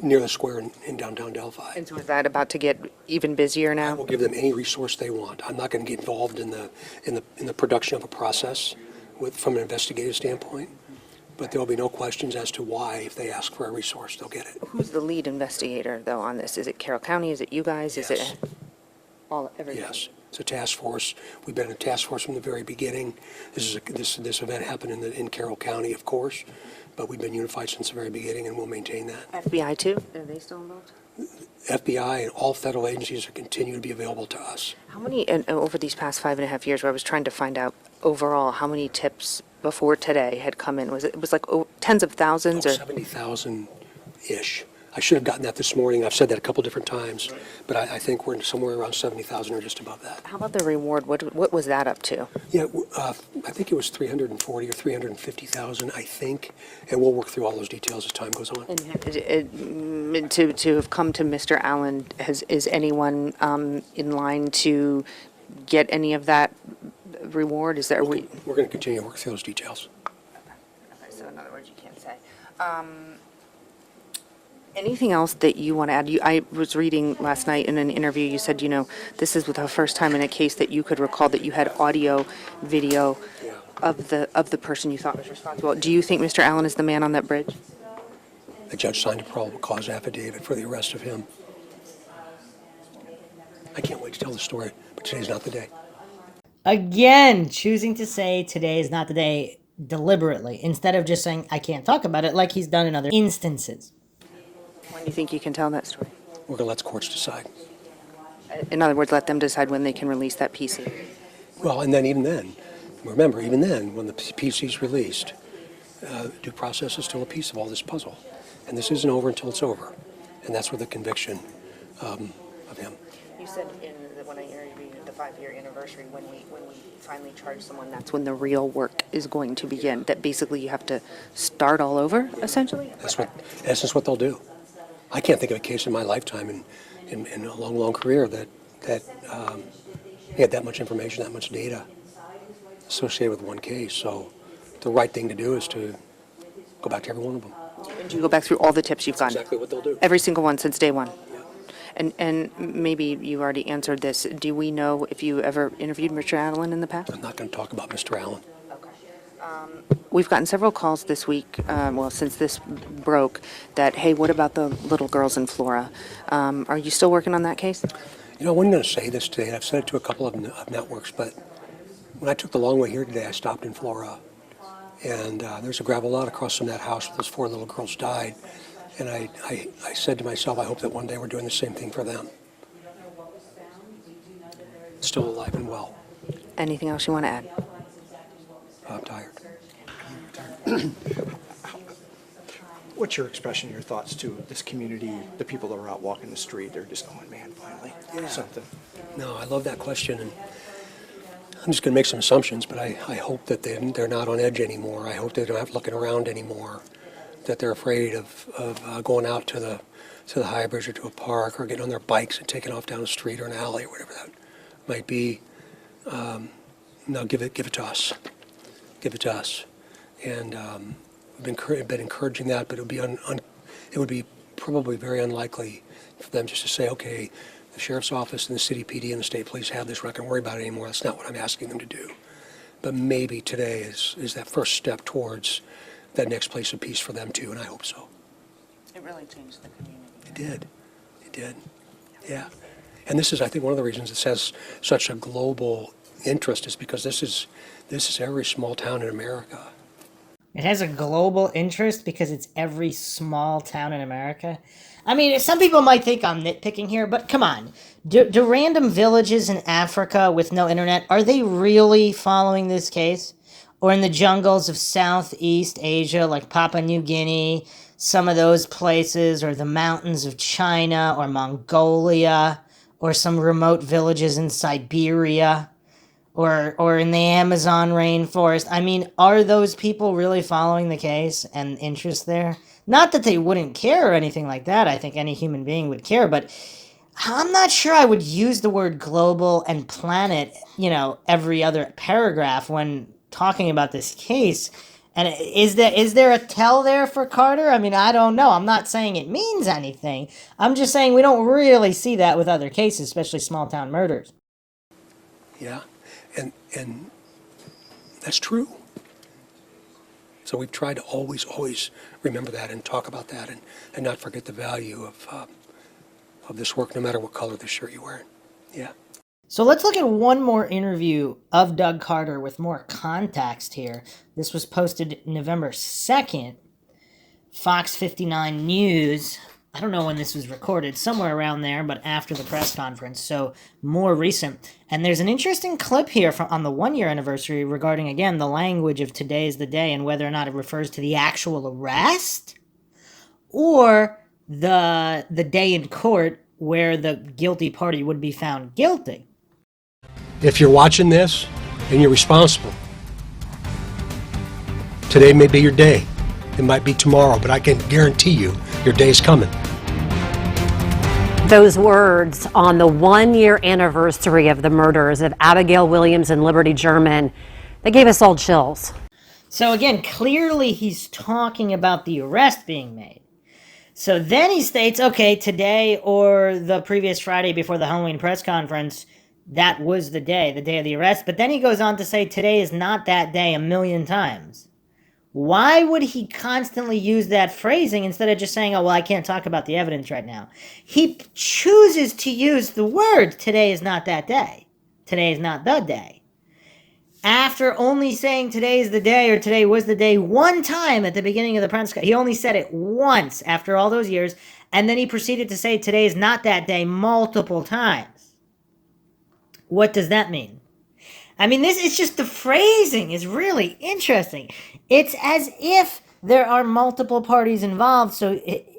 near the square in downtown Delphi. And so is that about to get even busier I now? will give them any resource they want. I'm not going to get involved in the production of a process from an investigative standpoint, but there will be no questions as to why. If they ask for a resource, they'll get it. Who's the lead investigator, though, on this? Is it Carroll County? Is it you guys? Is Yes. it everybody? Yes, it's a task force. We've been a task force from the very beginning. This event happened in Carroll County, of course, but we've been unified since the very beginning, and we'll maintain that. FBI, too? Are they still involved? FBI and all federal agencies are continue to be available to us. How many, and over these past 5.5 years, where I was trying to find out overall how many tips before today had come in? It was like tens of thousands? Or 70,000-ish. I should have gotten that this morning. I've said that a couple different times, but I think we're somewhere around 70,000 or just above that. How about the reward? What was that up to? Yeah, I think it was 340 or 350,000, I think, and we'll work through all those details as time goes on. And to have come to Mr. Allen, is anyone in line to get any of that reward? Is there? We're going to continue to work through those details. Okay, so in other words, you can't say. Anything else that you want to add? I was reading last night in an interview, you said, this is the first time in a case that you could recall that you had audio, video of the person you thought was responsible. Do you think Mr. Allen is the man on that bridge? The judge signed a probable cause affidavit for the arrest of him. I can't wait to tell the story, but today's not the day. Again, choosing to say today is not the day deliberately, instead of just saying, I can't talk about it, like he's done in other instances. When do you think you can tell that story? We're going to let the courts decide. In other words, let them decide when they can release that PC. Well, and then even then, remember, even then, when the PC's released, due process is still a piece of all this puzzle. And this isn't over until it's over. And that's where the conviction of him. You said when I interviewed at the 5-year anniversary, when we finally charge someone, that's when the real work is going to begin. That basically you have to start all over, essentially? That's what they'll do. I can't think of a case in my lifetime in a long, long career that had that much information, that much data associated with one case. So the right thing to do is to go back to every one of them. And you go back through all the tips you've gotten? Exactly what they'll do. Every single one since day one? Yeah. And maybe you already answered this. Do we know if you ever interviewed Mr. Allen in the past? I'm not going to talk about Mr. Allen. We've gotten several calls this week, since this broke, that, hey, what about the little girls in Flora? Are you still working on that case? I wasn't going to say this today, and I've said it to a couple of networks, but when I took the long way here today, I stopped in Flora, and there's a gravel lot across from that house where those 4 little girls died, and I said to myself, I hope that one day we're doing the same thing for them. Still alive and well. Anything else you want to add? I'm tired. What's your expression, your thoughts to this community, the people that are out walking the street? They're just going, man, finally, something. No, I love that question, and I'm just going to make some assumptions, but I hope that they're not on edge anymore. I hope they're not looking around anymore, that they're afraid of going out to the High Bridge or to a park or getting on their bikes and taking off down the street or an alley or whatever that might be. No, give it to us. Give it to us. And we've been encouraging that, but it would be probably very unlikely for them just to say, okay, the sheriff's office and the city PD and the state police have this, we're not going to worry about it anymore. That's not what I'm asking them to do. But maybe today is that first step towards that next place of peace for them too, and I hope so. It really changed the community. It did. It did. Yeah. And this is, I think, one of the reasons it has such a global interest is because this is every small town in America. It has a global interest because it's every small town in America. I mean, some people might think I'm nitpicking here, but come on. Do random villages in Africa with no internet, are they really following this case? Or in the jungles of Southeast Asia, like Papua New Guinea, some of those places, or the mountains of China or Mongolia, or some remote villages in Siberia, or in the Amazon rainforest. I mean, are those people really following the case and interest there? Not that they wouldn't care or anything like that. I think any human being would care, but I'm not sure I would use the word global and planet, every other paragraph when talking about this case. And is there a tell there for Carter? I mean, I don't know. I'm not saying it means anything. I'm just saying we don't really see that with other cases, especially small town murders. Yeah, and that's true. So we've tried to always remember that and talk about that and not forget the value of this work, no matter what color the shirt you're wearing. Yeah. So let's look at one more interview of Doug Carter with more context here. This was posted November 2nd, Fox 59 News. I don't know when this was recorded, somewhere around there, but after the press conference, so more recent. And there's an interesting clip here on the 1-year anniversary regarding, again, the language of today is the day and whether or not it refers to the actual arrest or the day in court where the guilty party would be found guilty. If you're watching this and you're responsible, today may be your day. It might be tomorrow, but I can guarantee you your day's coming. Those words on the 1-year anniversary of the murders of Abigail Williams and Liberty German, they gave us all chills. So again, clearly he's talking about the arrest being made. So then he states, okay, today or the previous Friday before the Halloween press conference, that was the day of the arrest. But then he goes on to say today is not that day a million times. Why would he constantly use that phrasing instead of just saying, oh, well, I can't talk about the evidence right now? He chooses to use the word, today is not that day. Today is not the day. After only saying today is the day or today was the day one time at the beginning of the press conference. He only said it once after all those years, and then he proceeded to say today is not that day multiple times. What does that mean? I mean, it's just the phrasing is really interesting. It's as if there are multiple parties involved, so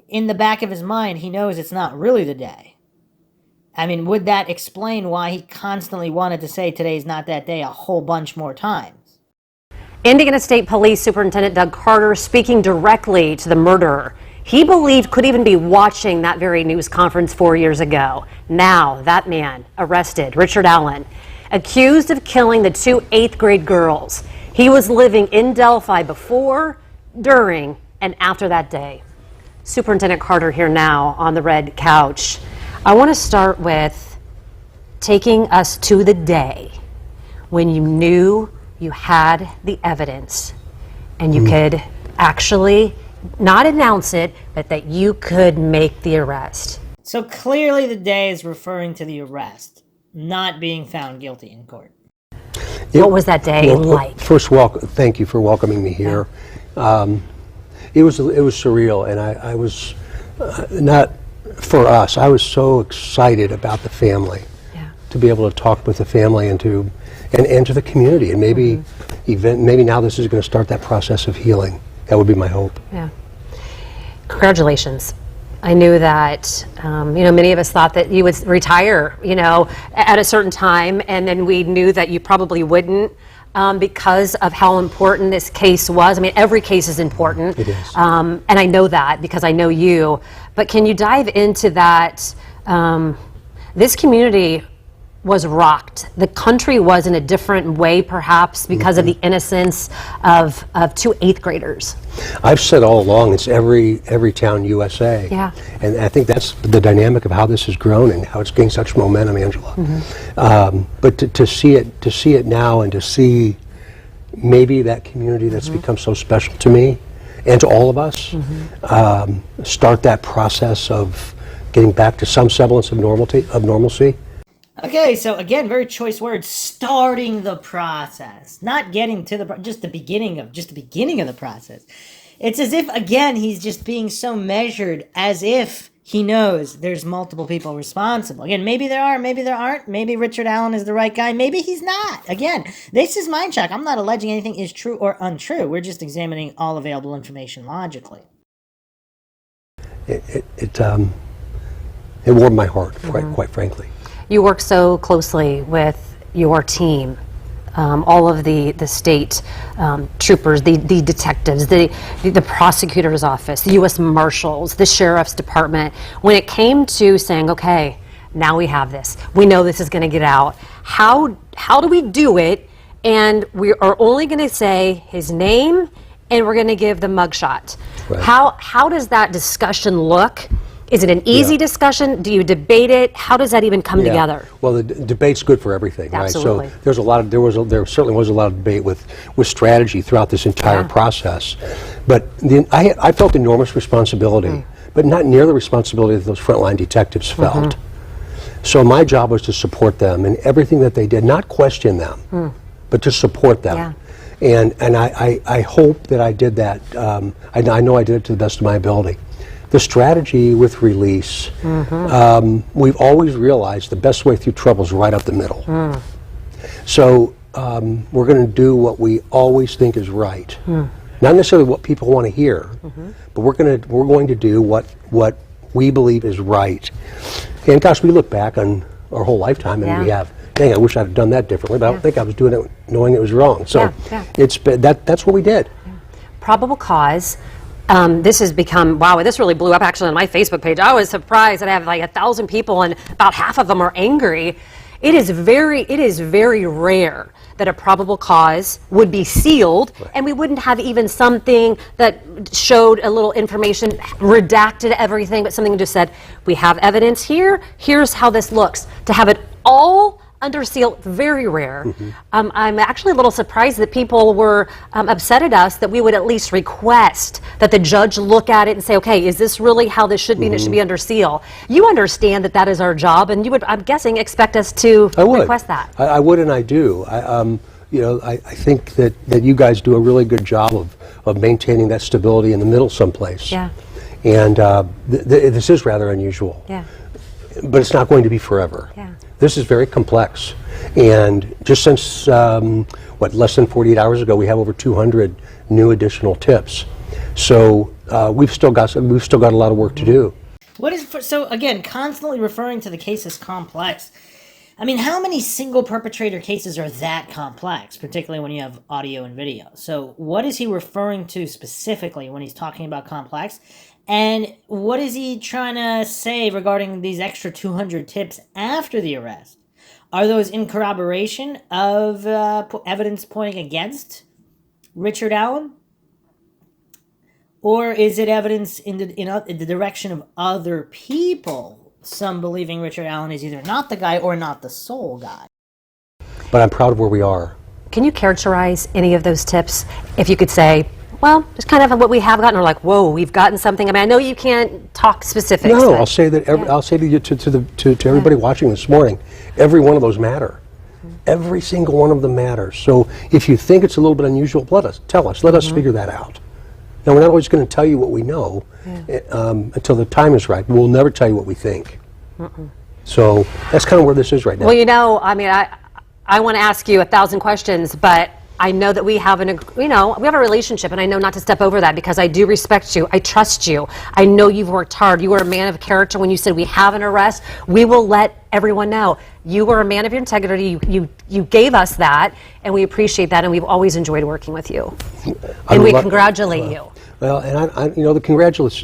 in the back of his mind, he knows it's not really the day. I mean, would that explain why he constantly wanted to say today's not that day a whole bunch more times? Indiana State Police Superintendent Doug Carter speaking directly to the murderer he believed could even be watching that very news conference 4 years ago. Now, that man arrested, Richard Allen, accused of killing the 2 8th-grade girls. He was living in Delphi before, during, and after that day. Superintendent Carter here now on the red couch. I want to start with taking us to the day when you knew you had the evidence and you could actually not announce it, but that you could make the arrest. So clearly the day is referring to the arrest, not being found guilty in court. What was that day like? First of all, thank you for welcoming me here. Yeah. It was surreal, and I was not for us. I was so excited about the family, to be able to talk with the family and to the community, and maybe maybe now this is going to start that process of healing. That would be my hope. Yeah. Congratulations. I knew that, many of us thought that you would retire, at a certain time, and then we knew that you probably wouldn't because of how important this case was. I mean, every case is important. It is. And I know that because I know you. But can you dive into that? This community was rocked. The country was in a different way, perhaps, because of the innocence of 2 8th graders. I've said all along, it's every town USA. Yeah. And I think that's the dynamic of how this has grown and how it's gained such momentum, Angela. But to see it now and to see maybe that community that's become so special to me and to all of us, start that process of getting back to some semblance of normalcy. Okay, so again, very choice words. Starting the process, not getting to just the beginning of the process. It's as if again he's just being so measured, as if he knows there's multiple people responsible. Again, maybe there are, maybe there aren't. Maybe Richard Allen is the right guy. Maybe he's not. Again, this is Mindshock. I'm not alleging anything is true or untrue. We're just examining all available information logically. It warmed my heart, quite frankly. You work so closely with your team, all of the state troopers, the detectives, the prosecutor's office, the U.S. Marshals, the Sheriff's Department. When it came to saying, okay, Now we have this. We know this is going to get out. How do we do it? And we are only going to say his name, and we're going to give the mugshot. Right. How does that discussion look? Is it an easy discussion? Do you debate it? How does that even come together? Well, the debate's good for everything, Absolutely. right? So there's a lot of there certainly was a lot of debate with strategy throughout this entire process. But I felt enormous responsibility, but not near the responsibility that those frontline detectives felt. So my job was to support them in everything that they did, not question them, but to support them. And I hope that I did that. I know I did it to the best of my ability. The strategy with release, we've always realized the best way through trouble is right up the middle. So we're going to do what we always think is right. Not necessarily what people want to hear, but we're going to do what we believe is right. And gosh, we look back on our whole lifetime and we have, dang, I wish I'd have done that differently, but I don't think I was doing it knowing it was wrong. So it's that's what we did. Probable cause. This has become, wow, this really blew up actually on my Facebook page. I was surprised that I have like 1,000 people and about half of them are angry. It is very rare that a probable cause would be sealed and we wouldn't have even something that showed a little information, redacted everything, but something that just said, we have evidence here, here's how this looks. To have it all under seal, very rare. I'm actually a little surprised that people were upset at us that we would at least request that the judge look at it and say, okay, is this really how this should be and it should be under seal? You understand that that is our job and you would, I'm guessing, expect us to request that. I would and I do. I think that you guys do a really good job of maintaining that stability in the middle someplace. Yeah. And this is rather unusual. Yeah. But it's not going to be forever. Yeah. This is very complex, and just since less than 48 hours ago, we have over 200 new additional tips. So we've still got a lot of work to do. So again, constantly referring to the case as complex. I mean, how many single perpetrator cases are that complex, particularly when you have audio and video? So what is he referring to specifically when he's talking about complex? And what is he trying to say regarding these extra 200 tips after the arrest? Are those in corroboration of evidence pointing against Richard Allen? Or is it evidence in the direction of other people, some believing Richard Allen is either not the guy or not the sole guy? But I'm proud of where we are. Can you characterize any of those tips? If you could say, well, just kind of what we have gotten, or like, whoa, we've gotten something. I mean, I know you can't talk specifics. No, I'll say that. I'll say to everybody watching this morning, every one of those matter. Every single one of them matters. So if you think it's a little bit unusual, tell us. Let us figure that out. Now, we're not always going to tell you what we know until the time is right. We'll never tell you what we think. So that's kind of where this is right now. Well, you know, I mean, I want to ask you 1,000 questions, but I know that we have we have a relationship, and I know not to step over that because I do respect you. I trust you. I know you've worked hard. You were a man of character. When you said we have an arrest, we will let everyone know. You were a man of your integrity. You gave us that, and we appreciate that, and we've always enjoyed working with you. And we congratulate you. Well, and the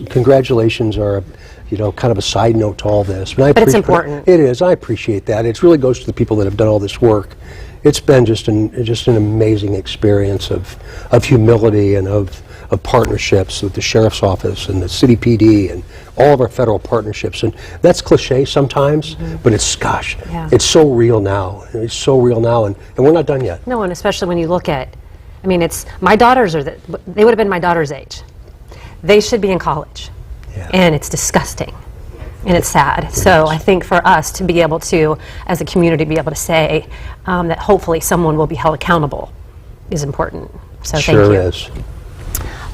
congratulations are, kind of a side note to all this. But it's important. It is. I appreciate that. It really goes to the people that have done all this work. It's been just an amazing experience of humility and of partnerships with the Sheriff's Office and the City PD and all of our federal partnerships. And that's cliche sometimes, but it's so real now. It's so real now, and we're not done yet. No, and especially when you look at, I mean, it's my daughters they would have been my daughter's age. They should be in college, and it's disgusting. And it's sad. So I think for us to be able to, as a community, be able to say that hopefully someone will be held accountable is important. So thank you. Sure is.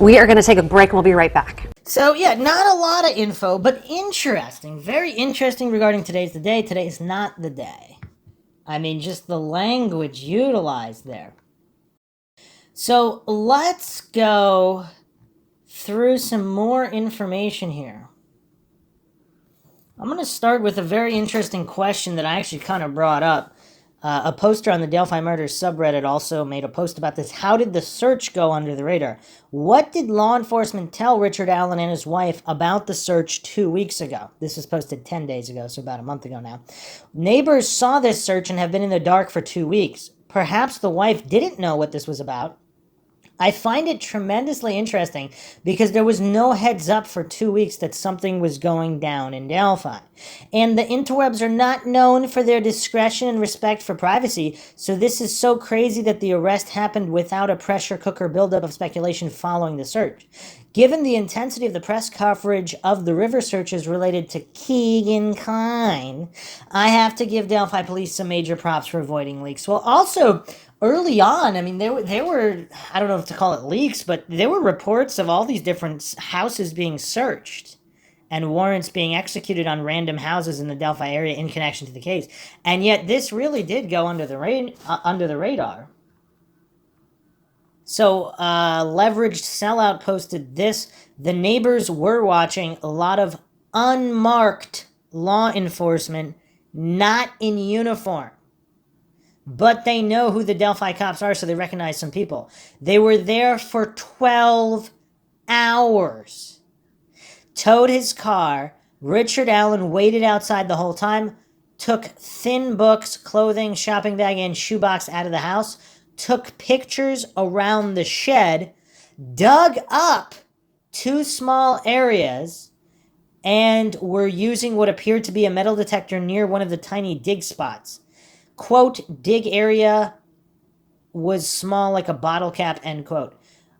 We are going to take a break and we'll be right back. So yeah, not a lot of info, but interesting. Very interesting regarding today's the day. Today is not the day. I mean, just the language utilized there. So let's go through some more information here. I'm going to start with a very interesting question that I actually kind of brought up A poster on the Delphi Murders subreddit also made a post about this. How did the search go under the radar? What did law enforcement tell Richard Allen and his wife about the search 2 weeks ago? This was posted 10 days ago, so about a month ago now. Neighbors saw this search and have been in the dark for 2 weeks. Perhaps the wife didn't know what this was about. I find it tremendously interesting because there was no heads up for 2 weeks that something was going down in Delphi. And the interwebs are not known for their discretion and respect for privacy, so this is so crazy that the arrest happened without a pressure cooker buildup of speculation following the search. Given the intensity of the press coverage of the river searches related to Keegan Kline, I have to give Delphi police some major props for avoiding leaks. Well, also, early on, I mean, there were, I don't know if to call it leaks, but there were reports of all these different houses being searched and warrants being executed on random houses in the Delphi area in connection to the case. And yet this really did go under the radar. So, Leveraged Sellout posted this. The neighbors were watching a lot of unmarked law enforcement, not in uniform. But they know who the Delphi cops are, so they recognize some people. They were there for 12 hours. Towed his car. Richard Allen waited outside the whole time. Took thin books, clothing, shopping bag, and shoebox out of the house. Took pictures around the shed. Dug up 2 small areas. And were using what appeared to be a metal detector near one of the tiny dig spots. Quote, dig area was small like a bottle cap, end quote.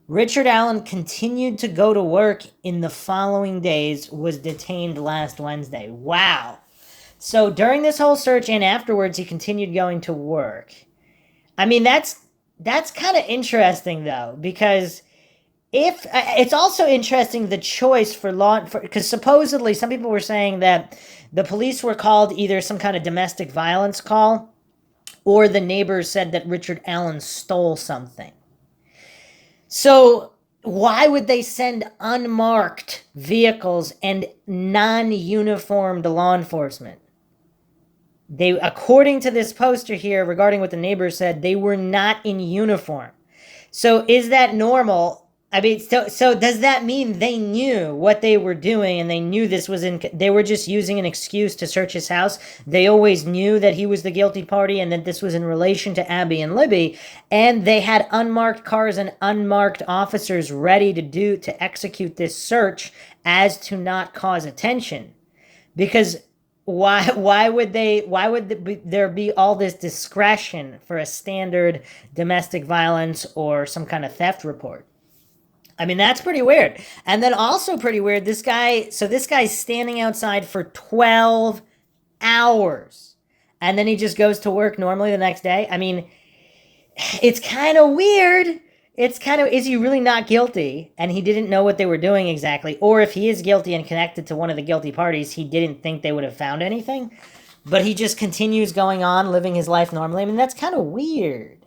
Richard Allen continued to go to work in the following days, was detained last Wednesday. Wow. So during this whole search and afterwards, he continued going to work. I mean, that's kind of interesting, though, because if it's also interesting the choice for law, because supposedly some people were saying that the police were called either some kind of domestic violence call, or the neighbors said that Richard Allen stole something. So why would they send unmarked vehicles and non-uniformed law enforcement? They, according to this poster here regarding what the neighbors said, they were not in uniform. So is that normal? I mean, so does that mean they knew what they were doing and they knew this was they were just using an excuse to search his house? They always knew that he was the guilty party and that this was in relation to Abby and Libby, and they had unmarked cars and unmarked officers ready to execute this search as to not cause attention. Because why would there be all this discretion for a standard domestic violence or some kind of theft report? I mean, that's pretty weird. And then also pretty weird, this guy's standing outside for 12 hours. And then he just goes to work normally the next day. I mean, it's kind of weird. Is he really not guilty? And he didn't know what they were doing exactly. Or if he is guilty and connected to one of the guilty parties, he didn't think they would have found anything. But he just continues going on, living his life normally. I mean, that's kind of weird.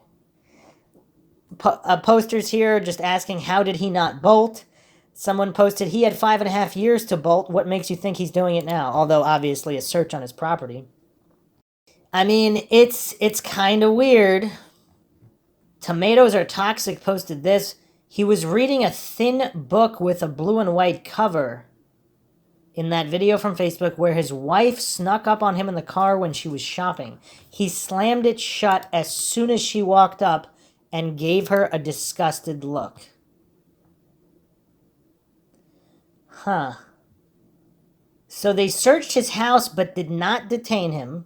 Posters here just asking, how did he not bolt? Someone posted, he had 5.5 years to bolt. What makes you think he's doing it now? Although, obviously, a search on his property. I mean, it's kind of weird. Tomatoes Are Toxic posted this. He was reading a thin book with a blue and white cover in that video from Facebook where his wife snuck up on him in the car when she was shopping. He slammed it shut as soon as she walked up and gave her a disgusted look. Huh. So they searched his house but did not detain him.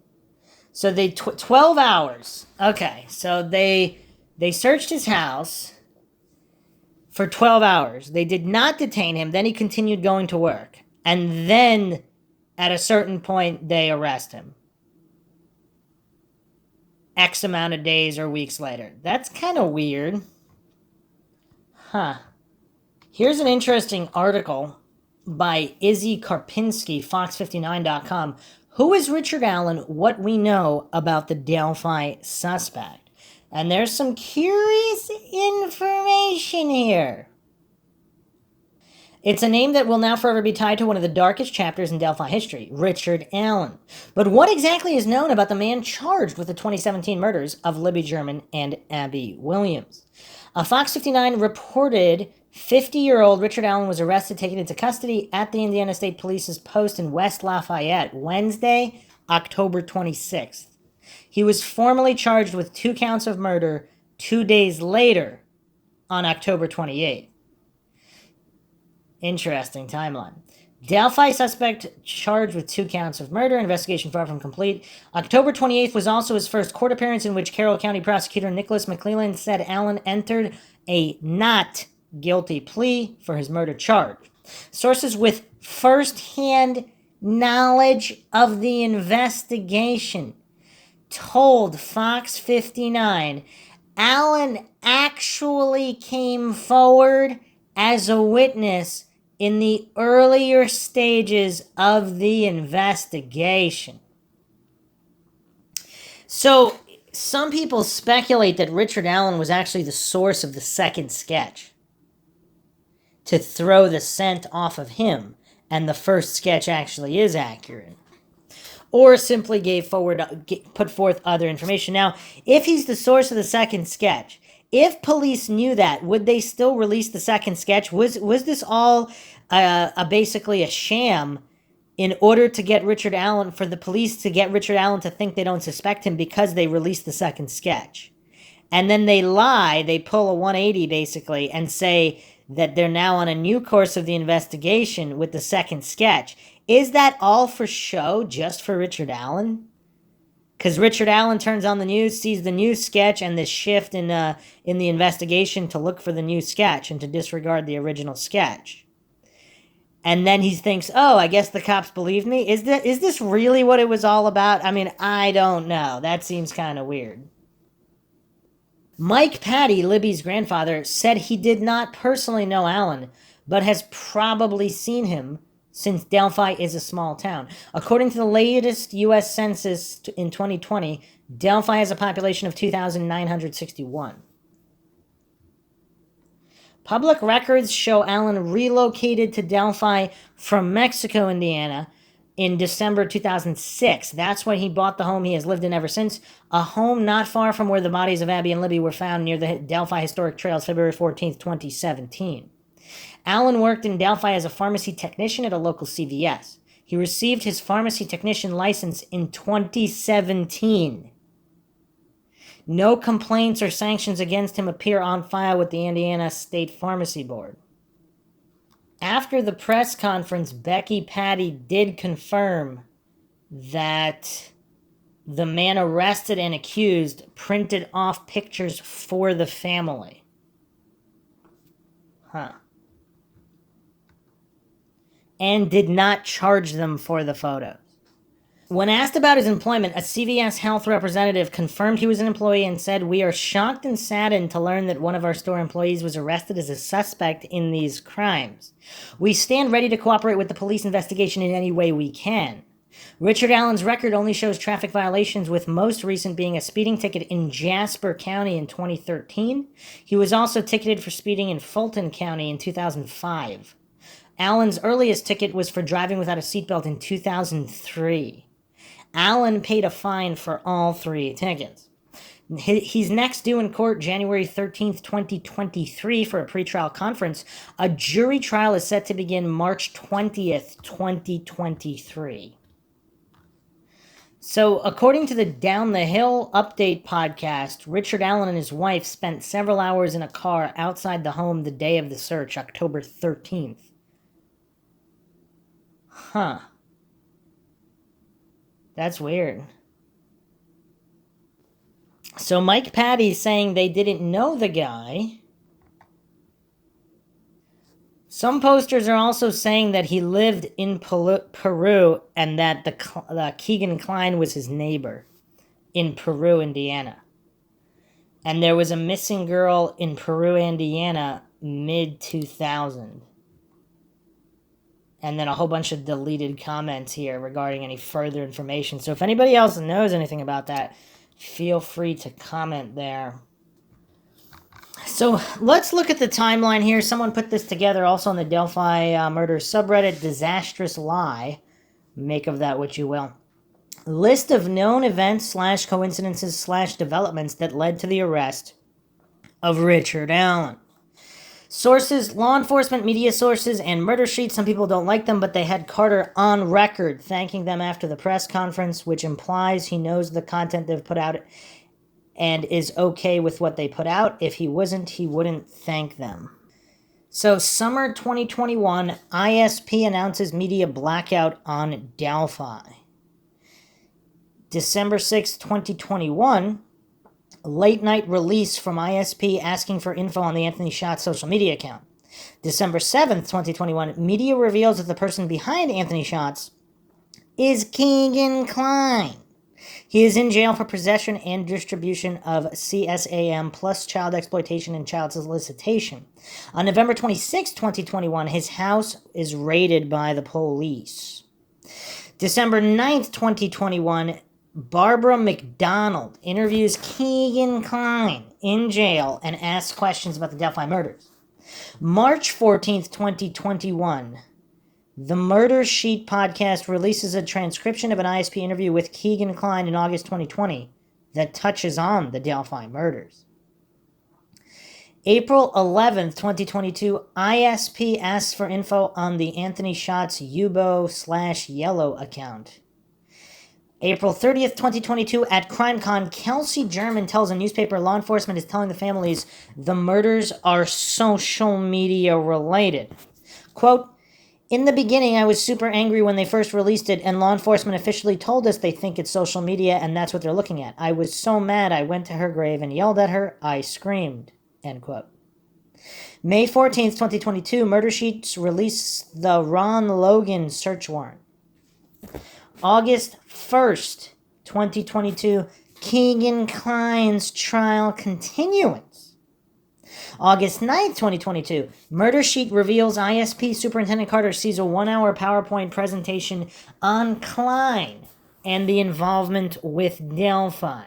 So they 12 hours. Okay, so they searched his house for 12 hours. They did not detain him. Then he continued going to work. And then at a certain point, they arrest him. X amount of days or weeks later. That's kind of weird. Huh. Here's an interesting article by Izzy Karpinski, Fox59.com. Who is Richard Allen? What we know about the Delphi suspect. And there's some curious information here. It's a name that will now forever be tied to one of the darkest chapters in Delphi history, Richard Allen. But what exactly is known about the man charged with the 2017 murders of Libby German and Abby Williams? Fox 59 reported 50-year-old Richard Allen was arrested, taken into custody at the Indiana State Police's post in West Lafayette, Wednesday, October 26th. He was formally charged with 2 counts of murder 2 days later, on October 28th. Interesting timeline. Delphi suspect charged with 2 counts of murder, investigation far from complete. October 28th was also his first court appearance in which Carroll County Prosecutor Nicholas McLeland said Allen entered a not guilty plea for his murder charge. Sources with first-hand knowledge of the investigation told Fox 59 Allen actually came forward as a witness in the earlier stages of the investigation. So, some people speculate that Richard Allen was actually the source of the second sketch to throw the scent off of him, and the first sketch actually is accurate. Or simply put forth other information. Now, if he's the source of the second sketch, if police knew that, would they still release the second sketch? Was this all basically a sham in order to get Richard Allen, for the police to get Richard Allen to think they don't suspect him because they released the second sketch? And then they lie, they pull a 180 basically, and say that they're now on a new course of the investigation with the second sketch. Is that all for show, just for Richard Allen? Because Richard Allen turns on the news, sees the new sketch and this shift in the investigation to look for the new sketch and to disregard the original sketch. And then he thinks, oh, I guess the cops believed me? Is this really what it was all about? I mean, I don't know. That seems kind of weird. Mike Patty, Libby's grandfather, said he did not personally know Allen, but has probably seen him, since Delphi is a small town. According to the latest U.S. Census in 2020, Delphi has a population of 2,961. Public records show Allen relocated to Delphi from Mexico, Indiana, in December 2006. That's when he bought the home he has lived in ever since, a home not far from where the bodies of Abby and Libby were found near the Delphi Historic Trails, February 14th, 2017. Allen worked in Delphi as a pharmacy technician at a local CVS. He received his pharmacy technician license in 2017. No complaints or sanctions against him appear on file with the Indiana State Pharmacy Board. After the press conference, Becky Patty did confirm that the man arrested and accused printed off pictures for the family. And did not charge them for the photos. When asked about his employment, a CVS health representative confirmed he was an employee and said, "We are shocked and saddened to learn that one of our store employees was arrested as a suspect in these crimes. We stand ready to cooperate with the police investigation in any way we can." Richard Allen's record only shows traffic violations, with most recent being a speeding ticket in Jasper County in 2013. He was also ticketed for speeding in Fulton County in 2005. Allen's earliest ticket was for driving without a seatbelt in 2003. Allen paid a fine for all 3 tickets. He's next due in court January 13th, 2023 for a pretrial conference. A jury trial is set to begin March 20th, 2023. So, according to the Down the Hill Update podcast, Richard Allen and his wife spent several hours in a car outside the home the day of the search, October 13th. That's weird. So Mike Patty's saying they didn't know the guy. Some posters are also saying that he lived in Peru and that the Keegan Klein was his neighbor in Peru, Indiana. And there was a missing girl in Peru, Indiana, mid-2000. And then a whole bunch of deleted comments here regarding any further information. So if anybody else knows anything about that, feel free to comment there. So let's look at the timeline here. Someone put this together also on the Delphi murder subreddit, Disastrous Lie. Make of that what you will. List of known events / coincidences / developments that led to the arrest of Richard Allen. Sources, law enforcement, media sources, and murder sheets. Some people don't like them, but they had Carter on record thanking them after the press conference, which implies he knows the content they've put out and is okay with what they put out. If he wasn't, he wouldn't thank them. So, summer 2021, ISP announces media blackout on Delphi. December 6, 2021, late night release from ISP asking for info on the Anthony Schatz social media account. December 7th, 2021, media reveals that the person behind Anthony Schatz is Keegan Kline. He is in jail for possession and distribution of CSAM plus child exploitation and child solicitation. On November 26, 2021, his house is raided by the police. December 9th, 2021, Barbara McDonald interviews Keegan Kline in jail and asks questions about the Delphi murders. March 14th, 2021, the Murder Sheet podcast releases a transcription of an ISP interview with Keegan Kline in August 2020 that touches on the Delphi murders. April 11th, 2022, ISP asks for info on the Anthony Schatz Yubo/Yellow account. April 30th, 2022, at CrimeCon, Kelsey German tells a newspaper law enforcement is telling the families the murders are social media related. Quote, in the beginning, I was super angry when they first released it, and law enforcement officially told us they think it's social media and that's what they're looking at. I was so mad I went to her grave and yelled at her. I screamed. End quote. May 14th, 2022, Murder Sheets release the Ron Logan search warrant. August 1st, 2022, Keegan Kline's trial continuance. August 9th, 2022, Murder Sheet reveals ISP Superintendent Carter sees a 1-hour PowerPoint presentation on Kline and the involvement with Delphi.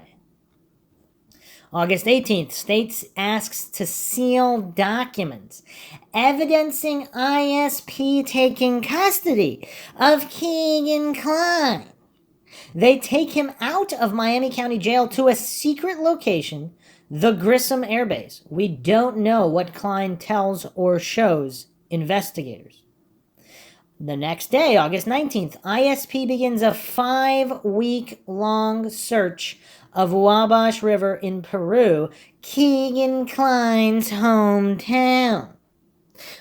August 18th, States asks to seal documents evidencing ISP taking custody of Keegan Kline. They take him out of Miami County Jail to a secret location, the Grissom Air Base. We don't know what Kline tells or shows investigators. The next day, August 19th, ISP begins a 5-week-long search of Wabash River in Peru, Keegan Kline's hometown.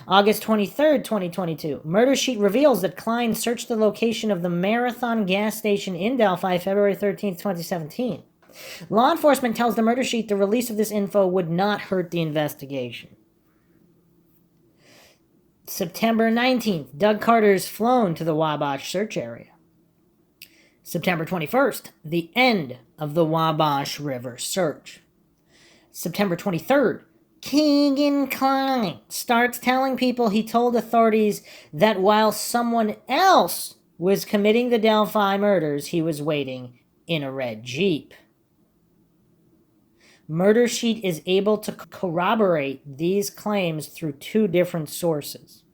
August 23rd, 2022, Murder Sheet reveals that Kline searched the location of the Marathon gas station in Delphi February 13th, 2017. Law enforcement tells the Murder Sheet the release of this info would not hurt the investigation. September 19th, Doug Carter is flown to the Wabash search area. September 21st, the end of the Wabash River search. September 23rd, Keegan Kline starts telling people he told authorities that while someone else was committing the Delphi murders, he was waiting in a red Jeep. Murder Sheet is able to corroborate these claims through 2 different sources.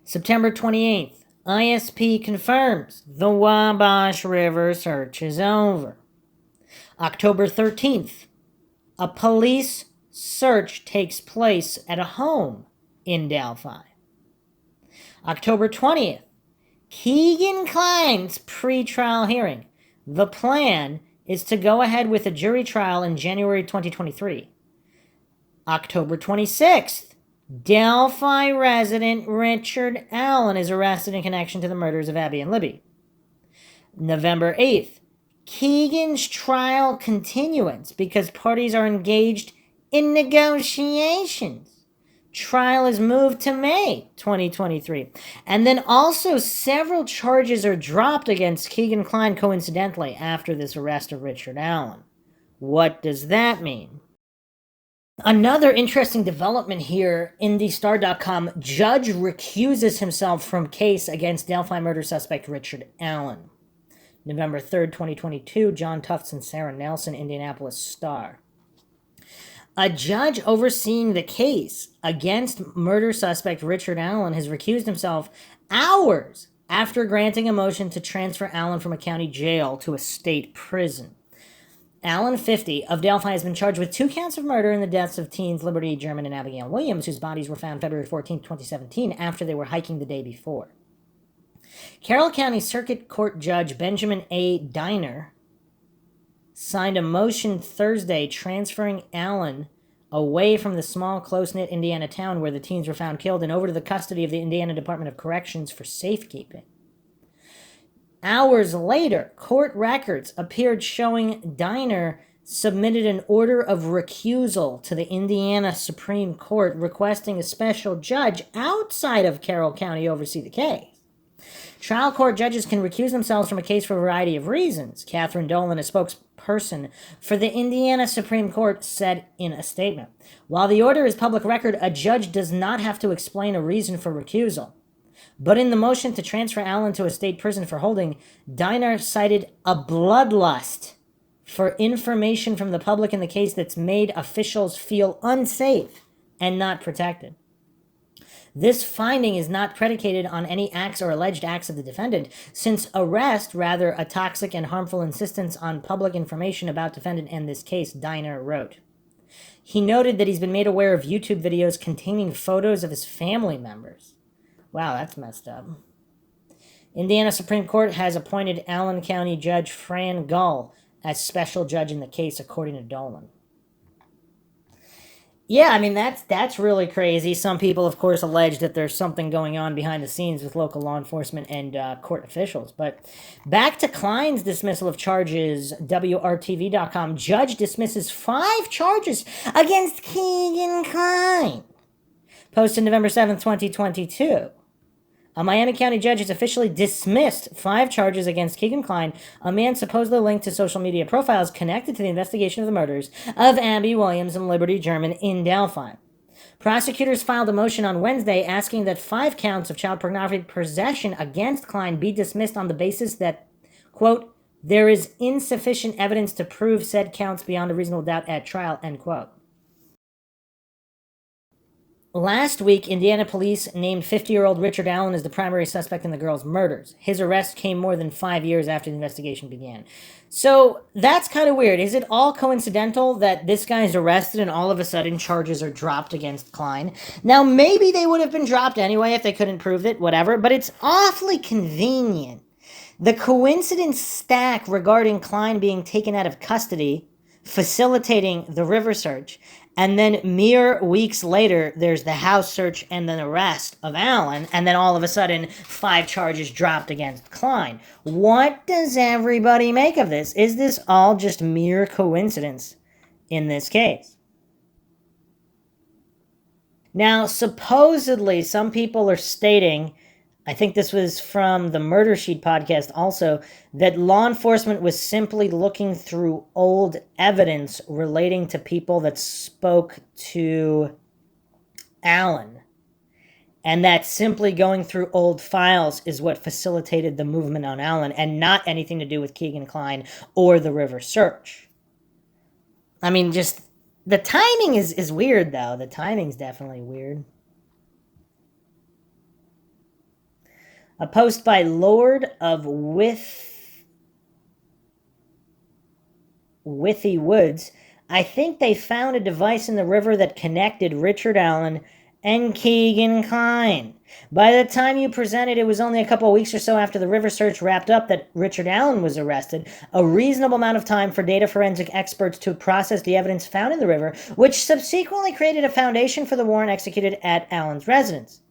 September 28th, ISP confirms the Wabash River search is over. October 13th, a police search takes place at a home in Delphi. October 20th, Keegan Kline's pre-trial hearing. The plan is to go ahead with a jury trial in January 2023. October 26th, Delphi resident Richard Allen is arrested in connection to the murders of Abby and Libby. November 8th, Keegan's trial continuance because parties are engaged in negotiations. Trial is moved to May 2023. And then also several charges are dropped against Keegan Kline coincidentally after this arrest of Richard Allen. What does that mean? Another interesting development here, IndyStar.com, judge recuses himself from case against Delphi murder suspect Richard Allen. November 3rd, 2022, John Tufts and Sarah Nelson, Indianapolis Star. A judge overseeing the case against murder suspect Richard Allen has recused himself hours after granting a motion to transfer Allen from a county jail to a state prison. Allen, 50, of Delphi, has been charged with 2 counts of murder in the deaths of teens Liberty German and Abigail Williams, whose bodies were found February 14, 2017, after they were hiking the day before. Carroll County Circuit Court Judge Benjamin A. Diner signed a motion Thursday transferring Allen away from the small, close-knit Indiana town where the teens were found killed and over to the custody of the Indiana Department of Corrections for safekeeping. Hours later, court records appeared showing Diner submitted an order of recusal to the Indiana Supreme Court requesting a special judge outside of Carroll County oversee the case. Trial court judges can recuse themselves from a case for a variety of reasons. Catherine Dolan, a spokesperson for the Indiana Supreme Court, said in a statement, "While the order is public record, a judge does not have to explain a reason for recusal. But in the motion to transfer Allen to a state prison for holding, Diner cited a bloodlust for information from the public in the case that's made officials feel unsafe and not protected. This finding is not predicated on any acts or alleged acts of the defendant, since arrest, rather a toxic and harmful insistence on public information about defendant and this case," Diner wrote. He noted that he's been made aware of YouTube videos containing photos of his family members. Wow, that's messed up. Indiana Supreme Court has appointed Allen County Judge Fran Gull as special judge in the case, according to Dolan. Yeah, I mean, that's really crazy. Some people, of course, allege that there's something going on behind the scenes with local law enforcement and court officials. But back to Klein's dismissal of charges, WRTV.com, judge dismisses 5 charges against Keegan Kline. Posted November 7th, 2022. A Miami County judge has officially dismissed 5 charges against Keegan Kline, a man supposedly linked to social media profiles connected to the investigation of the murders of Abby Williams and Liberty German in Delphi. Prosecutors filed a motion on Wednesday asking that 5 counts of child pornography possession against Kline be dismissed on the basis that, quote, "there is insufficient evidence to prove said counts beyond a reasonable doubt at trial," end quote. Last week, Indiana police named 50-year-old Richard Allen as the primary suspect in the girls' murders. His arrest came more than 5 years after the investigation began. So that's kind of weird. Is it all coincidental that this guy's arrested and all of a sudden charges are dropped against Kline? Now, maybe they would have been dropped anyway if they couldn't prove it, whatever, but it's awfully convenient. The coincidence stack regarding Kline being taken out of custody, facilitating the river search, and then mere weeks later, there's the house search and then arrest of Allen, and then all of a sudden, 5 charges dropped against Kline. What does everybody make of this? Is this all just mere coincidence in this case? Now, supposedly, some people are stating, I think this was from the Murder Sheet podcast also, that law enforcement was simply looking through old evidence relating to people that spoke to Allen. And that simply going through old files is what facilitated the movement on Allen and not anything to do with Keegan Kline or the river search. I mean, just the timing is weird, though. The timing's definitely weird. A post by Lord of Withy Woods. I think they found a device in the river that connected Richard Allen and Keegan Kline. By the time you presented, it was only a couple of weeks or so after the river search wrapped up that Richard Allen was arrested. A reasonable amount of time for data forensic experts to process the evidence found in the river, which subsequently created a foundation for the warrant executed at Allen's residence.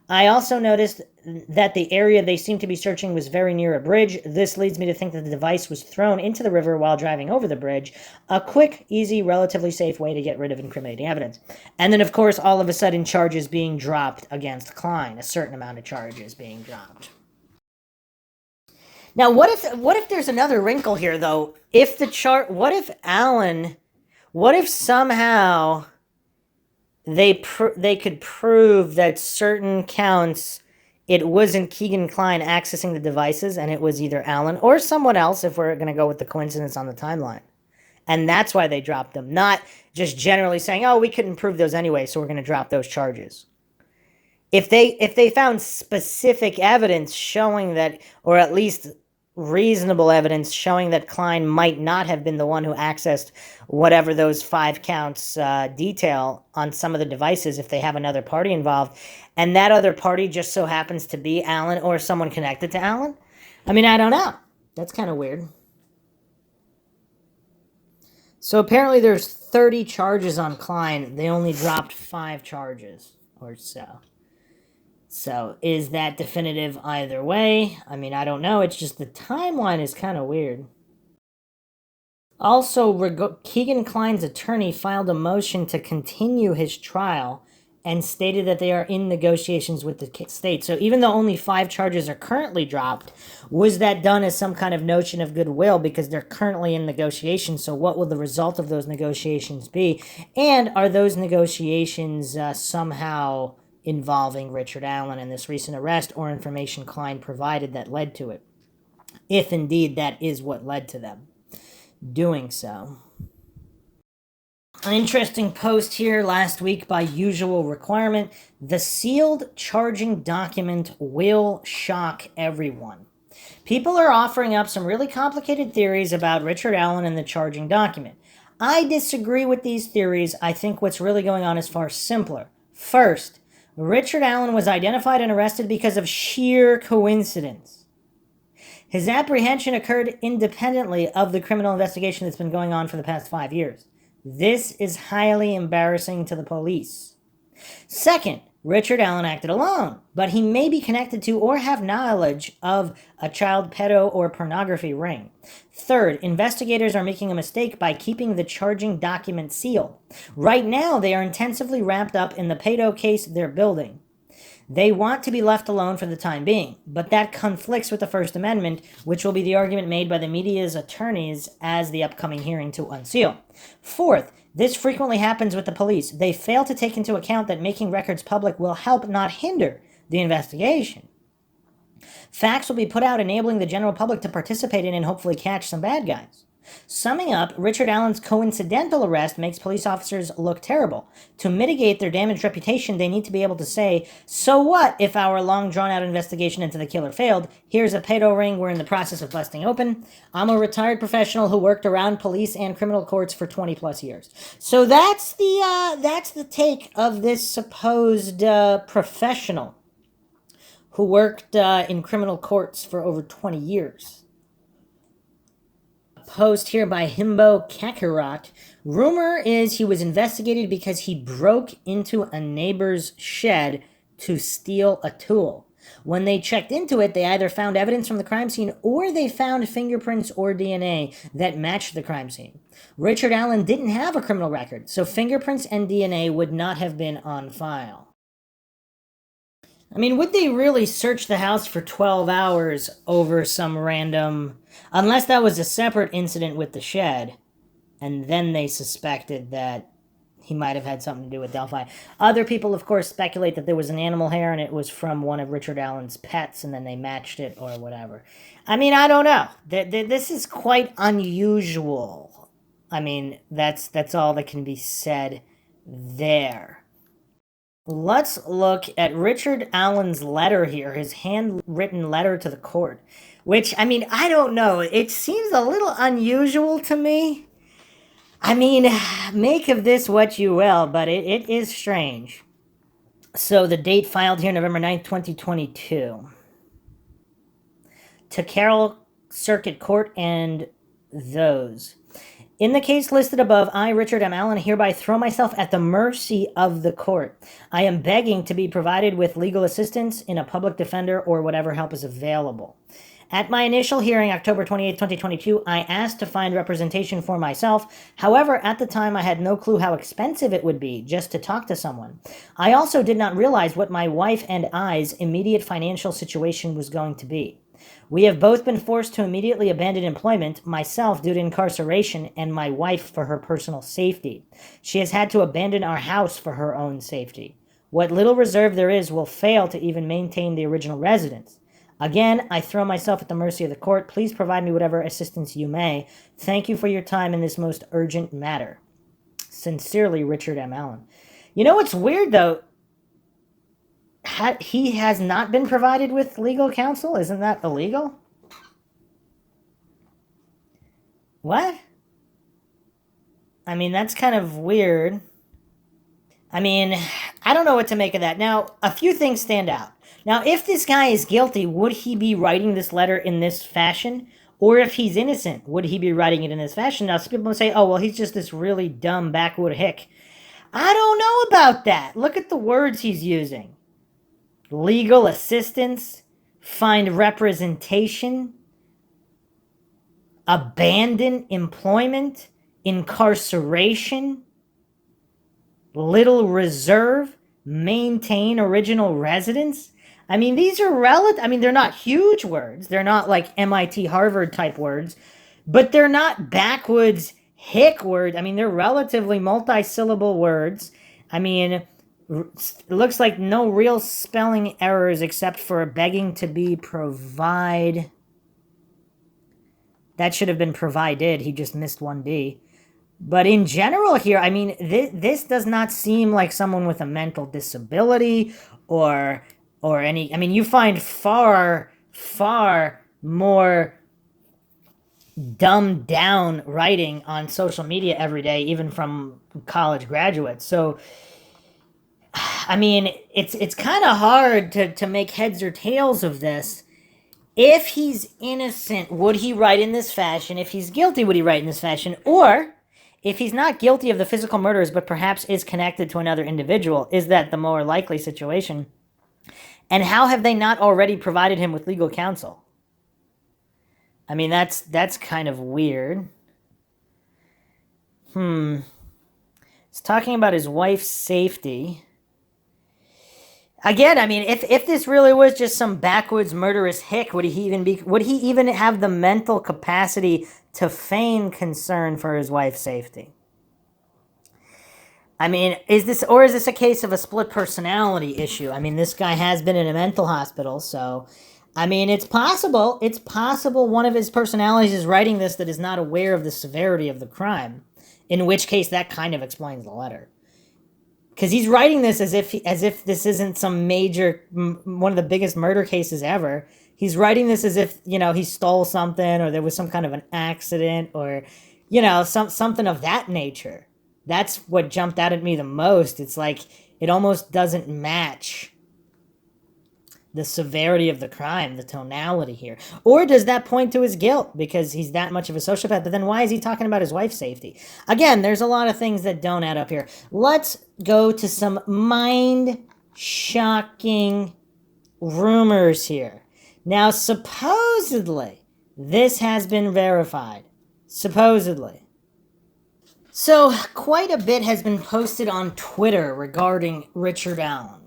I also noticed that the area they seemed to be searching was very near a bridge. This leads me to think that the device was thrown into the river while driving over the bridge. A quick, easy, relatively safe way to get rid of incriminating evidence. And then, of course, all of a sudden, charges being dropped against Kline. A certain amount of charges being dropped. Now, what if there's another wrinkle here, though? What if somehow they could prove that certain counts, it wasn't Keegan Kline accessing the devices, and it was either Allen or someone else, if we're going to go with the coincidence on the timeline. And that's why they dropped them, not just generally saying, oh, we couldn't prove those anyway, so we're going to drop those charges. If they found specific evidence showing that, or at least reasonable evidence showing that Klein might not have been the one who accessed whatever those 5 counts detail on some of the devices, if they have another party involved, and that other party just so happens to be Allen or someone connected to Allen, I mean, I don't know. That's kind of weird. So apparently there's 30 charges on Klein. They only dropped 5 charges or so. So is that definitive either way? I mean, I don't know. It's just the timeline is kind of weird. Also, Keegan Klein's attorney filed a motion to continue his trial and stated that they are in negotiations with the state. So even though only 5 charges are currently dropped, was that done as some kind of notion of goodwill because they're currently in negotiations? So what will the result of those negotiations be? And are those negotiations somehow involving Richard Allen and this recent arrest, or information Klein provided that led to it, if indeed that is what led to them doing so? An interesting post here last week by Usual Requirement. The sealed charging document will shock everyone. People are offering up some really complicated theories about Richard Allen and the charging document. I disagree with these theories. I think what's really going on is far simpler. First, Richard Allen was identified and arrested because of sheer coincidence. His apprehension occurred independently of the criminal investigation that's been going on for the past 5 years. This is highly embarrassing to the police. Second, Richard Allen acted alone, but he may be connected to or have knowledge of a child pedo or pornography ring. Third, investigators are making a mistake by keeping the charging document sealed. Right now, they are intensively wrapped up in the pedo case they're building. They want to be left alone for the time being, but that conflicts with the First Amendment, which will be the argument made by the media's attorneys as the upcoming hearing to unseal. Fourth, this frequently happens with the police. They fail to take into account that making records public will help, not hinder, the investigation. Facts will be put out enabling the general public to participate in and hopefully catch some bad guys. Summing up, Richard Allen's coincidental arrest makes police officers look terrible. To mitigate their damaged reputation, they need to be able to say, so what if our long drawn-out investigation into the killer failed? Here's a pedo ring we're in the process of busting open. I'm a retired professional who worked around police and criminal courts for 20 plus years. So that's the take of this supposed professional who worked in criminal courts for over 20 years. Post here by Himbo Kakarot. Rumor is he was investigated because he broke into a neighbor's shed to steal a tool. When they checked into it, they either found evidence from the crime scene or they found fingerprints or DNA that matched the crime scene. Richard Allen didn't have a criminal record, so fingerprints and DNA would not have been on file. I mean, would they really search the house for 12 hours over some random... Unless that was a separate incident with the shed, and then they suspected that he might have had something to do with Delphi. Other people, of course, speculate that there was an animal hair and it was from one of Richard Allen's pets, and then they matched it or whatever. I mean, I don't know. This is quite unusual. I mean, that's all that can be said there. Let's look at Richard Allen's letter here, his handwritten letter to the court, which, I mean, I don't know. It seems a little unusual to me. I mean, make of this what you will, but it is strange. So the date filed here, November 9th, 2022. To Carroll Circuit Court and those. In the case listed above, I, Richard M. Allen, hereby throw myself at the mercy of the court. I am begging to be provided with legal assistance in a public defender or whatever help is available. At my initial hearing, October 28, 2022, I asked to find representation for myself. However, at the time, I had no clue how expensive it would be just to talk to someone. I also did not realize what my wife and I's immediate financial situation was going to be. We have both been forced to immediately abandon employment, myself due to incarceration, and my wife for her personal safety. She has had to abandon our house for her own safety. What little reserve there is will fail to even maintain the original residence. Again, I throw myself at the mercy of the court. Please provide me whatever assistance you may. Thank you for your time in this most urgent matter. Sincerely, Richard M. Allen. You know what's weird, though? He has not been provided with legal counsel? Isn't that illegal? What? I mean, that's kind of weird. I mean, I don't know what to make of that. Now, a few things stand out. Now, if this guy is guilty, would he be writing this letter in this fashion? Or if he's innocent, would he be writing it in this fashion? Now, some people say, oh, well, he's just this really dumb backwood hick. I don't know about that. Look at the words he's using. Legal assistance, find representation, abandon employment, incarceration, little reserve, maintain original residence. I mean, these are they're not huge words. They're not like MIT, Harvard type words, but they're not backwoods hick words. I mean, they're relatively multi-syllable words. I mean, it looks like no real spelling errors except for begging to be provide. That should have been provided. He just missed one D. But in general here, I mean, this does not seem like someone with a mental disability or any... I mean, you find far, far more dumbed down writing on social media every day, even from college graduates. So, I mean, it's kind of hard to make heads or tails of this. If he's innocent, would he write in this fashion? If he's guilty, would he write in this fashion? Or, if he's not guilty of the physical murders, but perhaps is connected to another individual, is that the more likely situation? And how have they not already provided him with legal counsel? I mean, that's kind of weird. He's talking about his wife's safety. Again, I mean, if this really was just some backwoods murderous hick, would he even have the mental capacity to feign concern for his wife's safety? I mean, is this a case of a split personality issue? I mean, this guy has been in a mental hospital, so I mean, it's possible one of his personalities is writing this that is not aware of the severity of the crime, in which case that kind of explains the letter. Because he's writing this as if this isn't some major, one of the biggest murder cases ever. He's writing this as if, you know, he stole something or there was some kind of an accident or, you know, something of that nature. That's what jumped out at me the most. It's like it almost doesn't match the severity of the crime, the tonality here. Or does that point to his guilt because he's that much of a sociopath? But then why is he talking about his wife's safety? Again, there's a lot of things that don't add up here. Let's go to some mind-shocking rumors here. Now, supposedly, this has been verified. Supposedly. So, quite a bit has been posted on Twitter regarding Richard Allen.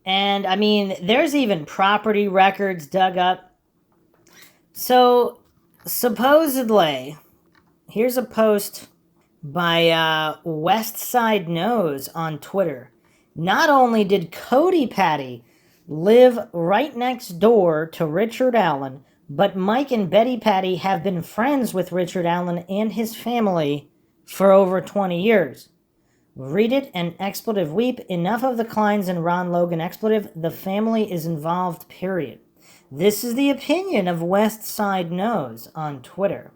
And, I mean, there's even property records dug up. So, supposedly, here's a post by West Side Knows on Twitter. Not only did Cody Patty live right next door to Richard Allen, but Mike and Betty Patty have been friends with Richard Allen and his family for over 20 years. Read it and expletive weep. Enough of the Kleins and Ron Logan expletive. The family is involved, period. This is the opinion of West Side Knows on Twitter.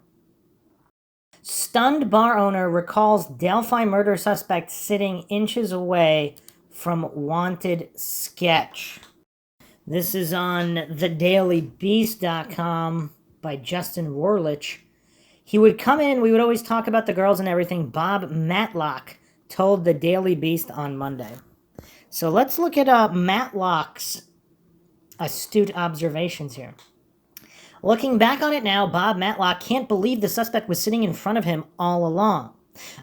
Stunned bar owner recalls Delphi murder suspect sitting inches away from wanted sketch. This is on thedailybeast.com by Justin Warlich. He would come in, we would always talk about the girls and everything. Bob Matlock told the Daily Beast on Monday. So let's look at Matlock's astute observations here. Looking back on it now, Bob Matlock can't believe the suspect was sitting in front of him all along.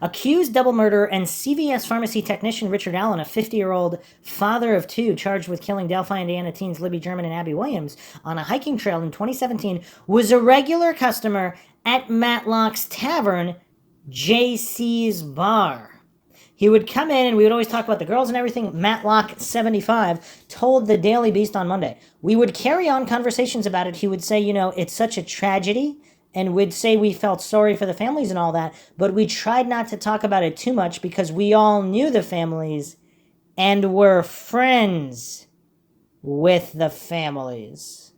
Accused double murderer and CVS pharmacy technician Richard Allen, a 50-year-old father of two charged with killing Delphi, Indiana teens Libby German and Abby Williams on a hiking trail in 2017, was a regular customer at Matlock's Tavern, JC's Bar. He would come in and we would always talk about the girls and everything. Matlock, 75, told the Daily Beast on Monday. We would carry on conversations about it. He would say, it's such a tragedy, and we'd say we felt sorry for the families and all that, but we tried not to talk about it too much because we all knew the families and were friends with the families.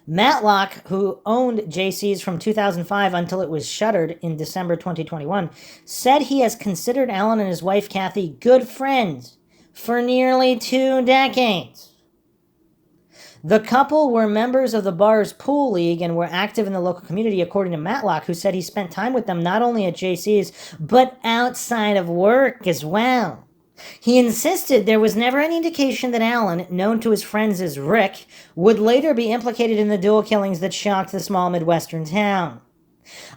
Matlock, who owned JC's from 2005 until it was shuttered in December 2021, said he has considered Alan and his wife Kathy good friends for nearly 2 decades. The couple were members of the bar's pool league and were active in the local community, according to Matlock, who said he spent time with them not only at JC's, but outside of work as well. He insisted there was never any indication that Alan, known to his friends as Rick, would later be implicated in the dual killings that shocked the small Midwestern town.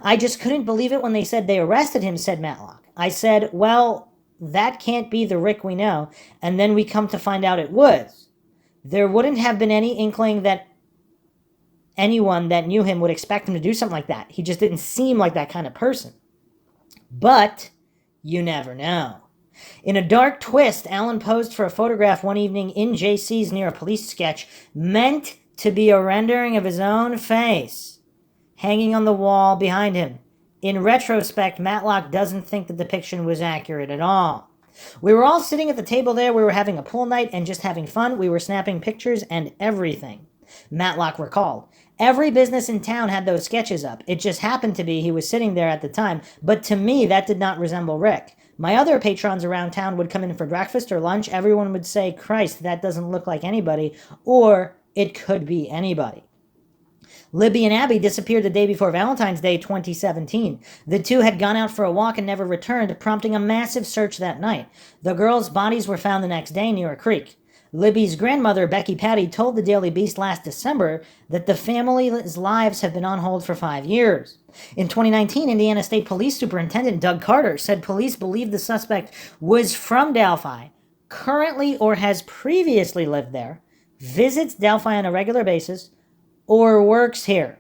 I just couldn't believe it when they said they arrested him, said Matlock. I said, well, that can't be the Rick we know, and then we come to find out it was. There wouldn't have been any inkling that anyone that knew him would expect him to do something like that. He just didn't seem like that kind of person. But you never know. In a dark twist, Alan posed for a photograph one evening in JC's near a police sketch meant to be a rendering of his own face, hanging on the wall behind him. In retrospect, Matlock doesn't think the depiction was accurate at all. We were all sitting at the table there. We were having a pool night and just having fun. We were snapping pictures and everything, Matlock recalled. Every business in town had those sketches up. It just happened to be he was sitting there at the time, but to me, that did not resemble Rick. My other patrons around town would come in for breakfast or lunch. Everyone would say, Christ, that doesn't look like anybody, or it could be anybody. Libby and Abby disappeared the day before Valentine's Day 2017. The two had gone out for a walk and never returned, prompting a massive search that night. The girls' bodies were found the next day near a creek. Libby's grandmother, Becky Patty, told the Daily Beast last December that the family's lives have been on hold for 5 years. In 2019, Indiana State Police Superintendent Doug Carter said police believe the suspect was from Delphi, currently or has previously lived there, visits Delphi on a regular basis, or works here.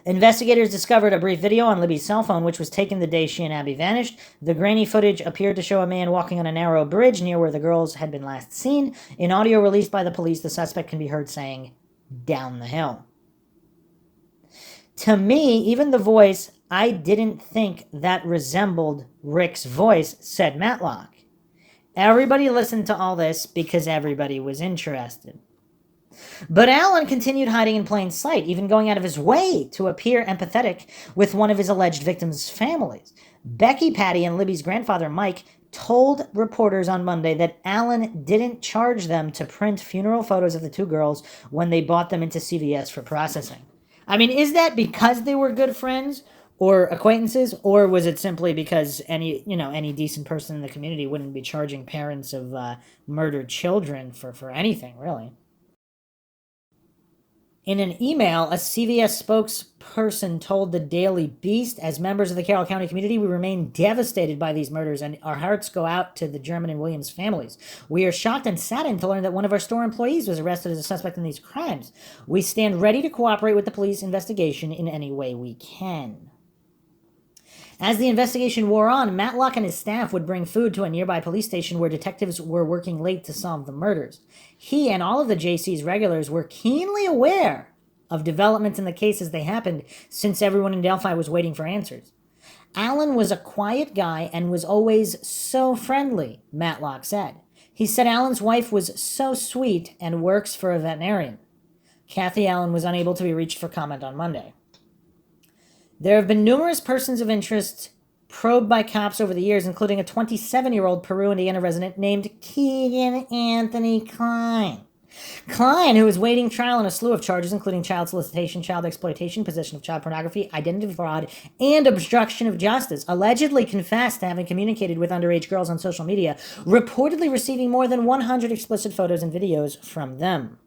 Investigators discovered a brief video on Libby's cell phone, which was taken the day she and Abby vanished. The grainy footage appeared to show a man walking on a narrow bridge near where the girls had been last seen. In audio released by the police, the suspect can be heard saying, "Down the hill." To me, even the voice, I didn't think that resembled Rick's voice, said Matlock. Everybody listened to all this because everybody was interested. But Alan continued hiding in plain sight, even going out of his way to appear empathetic with one of his alleged victims' families. Becky Patty and Libby's grandfather, Mike, told reporters on Monday that Alan didn't charge them to print funeral photos of the two girls when they bought them into CVS for processing. I mean, is that because they were good friends or acquaintances, or was it simply because any decent person in the community wouldn't be charging parents of murdered children for anything, really? In an email, a CVS spokesperson told the Daily Beast, as members of the Carroll County community, we remain devastated by these murders, and our hearts go out to the German and Williams families. We are shocked and saddened to learn that one of our store employees was arrested as a suspect in these crimes. We stand ready to cooperate with the police investigation in any way we can. As the investigation wore on, Matlock and his staff would bring food to a nearby police station where detectives were working late to solve the murders. He and all of the JC's regulars were keenly aware of developments in the case as they happened, since everyone in Delphi was waiting for answers. Alan was a quiet guy and was always so friendly, Matlock said. He said Alan's wife was so sweet and works for a veterinarian. Kathy Allen was unable to be reached for comment on Monday. There have been numerous persons of interest probed by cops over the years, including a 27-year-old Peru, Indiana resident named Keegan Anthony Klein. Klein, who is waiting trial on a slew of charges, including child solicitation, child exploitation, possession of child pornography, identity fraud, and obstruction of justice, allegedly confessed to having communicated with underage girls on social media, reportedly receiving more than 100 explicit photos and videos from them.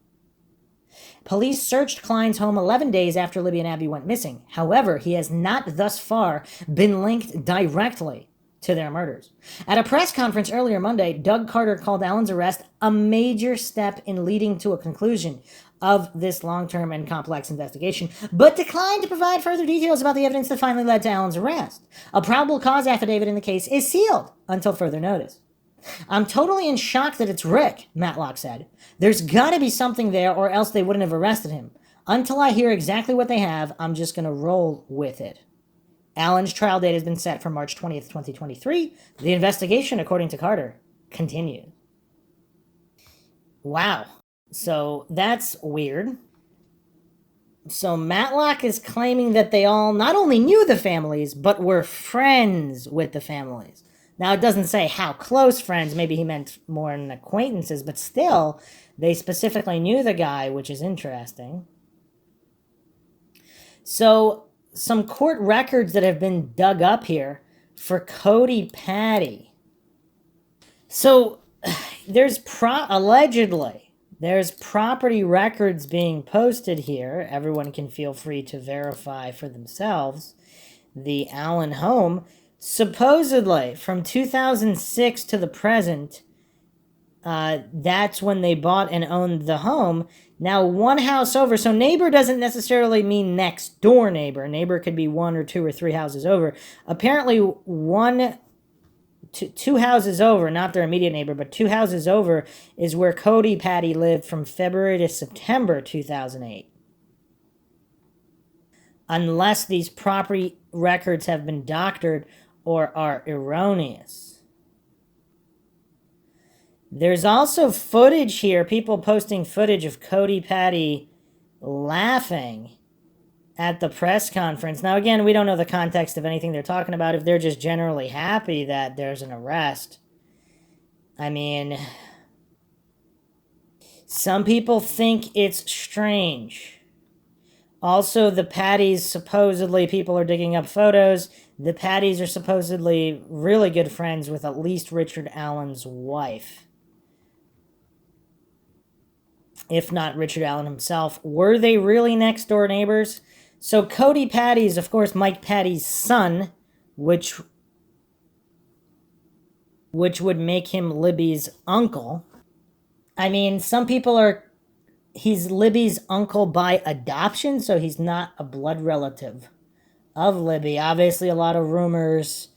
Police searched Klein's home 11 days after Libby and Abby went missing. However, he has not thus far been linked directly to their murders. At a press conference earlier Monday, Doug Carter called Alan's arrest a major step in leading to a conclusion. of this long-term and complex investigation, but declined to provide further details about the evidence that finally led to Allen's arrest. A probable cause affidavit in the case is sealed until further notice. I'm totally in shock that it's Rick, Matlock said. There's gotta be something there or else they wouldn't have arrested him. Until I hear exactly what they have, I'm just gonna roll with it. Allen's trial date has been set for March 20th, 2023. The investigation, according to Carter, continues. Wow. So that's weird. So Matlock is claiming that they all not only knew the families, but were friends with the families. Now, it doesn't say how close friends. Maybe he meant more than acquaintances, but still, they specifically knew the guy, which is interesting. So, some court records that have been dug up here for Cody Patty. So, allegedly, there's property records being posted here. Everyone can feel free to verify for themselves. The Allen home, supposedly from 2006 to the present, that's when they bought and owned the home. Now, one house over, so neighbor doesn't necessarily mean next door neighbor. Neighbor could be 1 or 2 or 3 houses over. Apparently, two houses over, not their immediate neighbor, but 2 houses over is where Cody Patty lived from February to September 2008. Unless these property records have been doctored or are erroneous. There's also footage here, people posting footage of Cody Patty laughing at the press conference. Now, again, we don't know the context of anything they're talking about, if they're just generally happy that there's an arrest. I mean, some people think it's strange. Also, the Patties, supposedly, people are digging up photos. The Patties are supposedly really good friends with at least Richard Allen's wife. If not Richard Allen himself. Were they really next door neighbors? So Cody Patty is, of course, Mike Patty's son, which would make him Libby's uncle. I mean, some people are... He's Libby's uncle by adoption, so he's not a blood relative of Libby. Obviously, a lot of rumors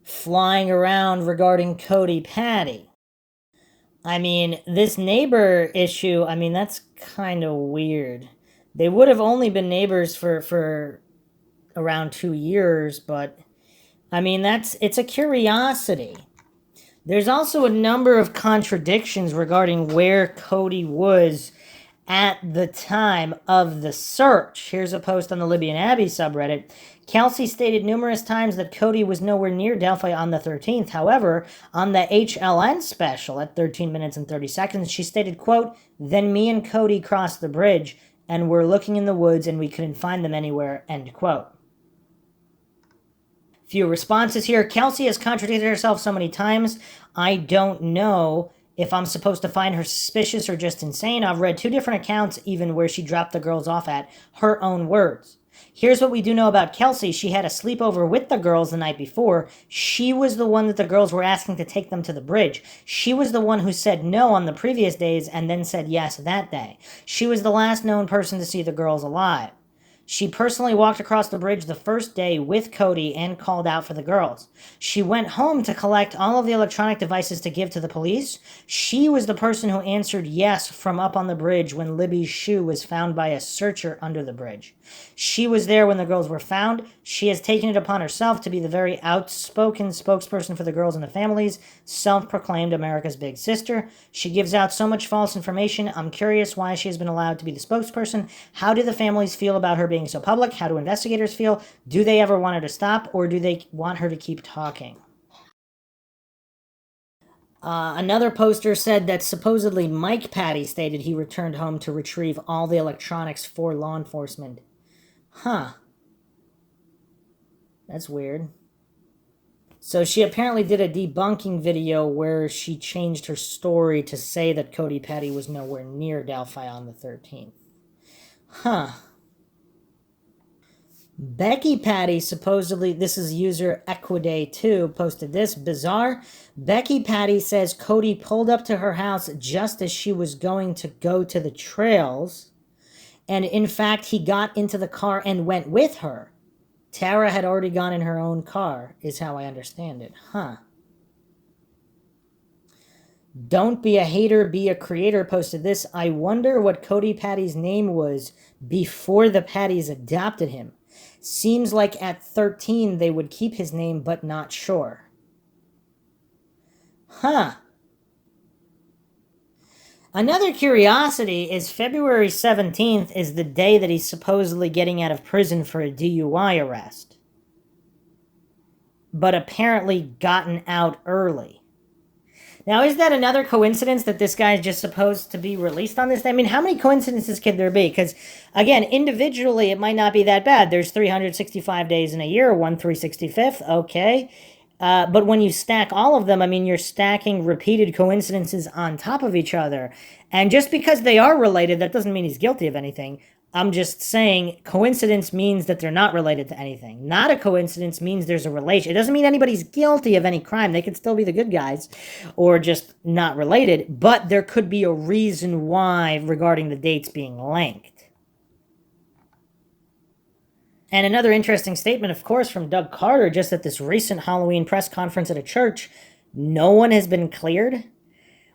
flying around regarding Cody Patty. I mean, this neighbor issue, I mean, that's kind of weird. They would have only been neighbors for around 2 years, but, I mean, it's a curiosity. There's also a number of contradictions regarding where Cody was at the time of the search. Here's a post on the Libby and Abby subreddit. Kelsey stated numerous times that Cody was nowhere near Delphi on the 13th. However, on the HLN special at 13 minutes and 30 seconds, she stated, quote, "Then me and Cody crossed the bridge and were looking in the woods and we couldn't find them anywhere," end quote. Few responses here. Kelsey has contradicted herself so many times. I don't know if I'm supposed to find her suspicious or just insane. I've read 2 different accounts even where she dropped the girls off at her own words. Here's what we do know about Kelsey. She had a sleepover with the girls the night before. She was the one that the girls were asking to take them to the bridge. She was the one who said no on the previous days and then said yes that day. She was the last known person to see the girls alive. She personally walked across the bridge the first day with Cody and called out for the girls. She went home to collect all of the electronic devices to give to the police. She was the person who answered yes from up on the bridge when Libby's shoe was found by a searcher under the bridge. She was there when the girls were found. She has taken it upon herself to be the very outspoken spokesperson for the girls and the families, self-proclaimed America's big sister. She gives out so much false information. I'm curious why she has been allowed to be the spokesperson. How do the families feel about her being so public? How do investigators feel? Do they ever want her to stop, or do they want her to keep talking? Another poster said that supposedly Mike Patty stated he returned home to retrieve all the electronics for law enforcement. Huh. That's weird. So she apparently did a debunking video where she changed her story to say that Cody Patty was nowhere near Delphi on the 13th. Huh. Becky Patty supposedly, this is user Equiday2, posted this. Bizarre. Becky Patty says Cody pulled up to her house just as she was going to go to the trails. And in fact, he got into the car and went with her. Tara had already gone in her own car, is how I understand it. Huh. Don't be a hater, be a creator posted this. I wonder what Cody Patty's name was before the Pattys adopted him. Seems like at 13 they would keep his name, but not sure. Huh. Another curiosity is February 17th is the day that he's supposedly getting out of prison for a DUI arrest. But apparently gotten out early. Now, is that another coincidence that this guy is just supposed to be released on this day? I mean, how many coincidences can there be? Because, again, individually, it might not be that bad. There's 365 days in a year, 1 365th, okay. But when you stack all of them, I mean, you're stacking repeated coincidences on top of each other. And just because they are related, that doesn't mean he's guilty of anything. I'm just saying coincidence means that they're not related to anything. Not a coincidence means there's a relation. It doesn't mean anybody's guilty of any crime. They could still be the good guys or just not related. But there could be a reason why regarding the dates being linked. And another interesting statement, of course, from Doug Carter, just at this recent Halloween press conference at a church, no one has been cleared.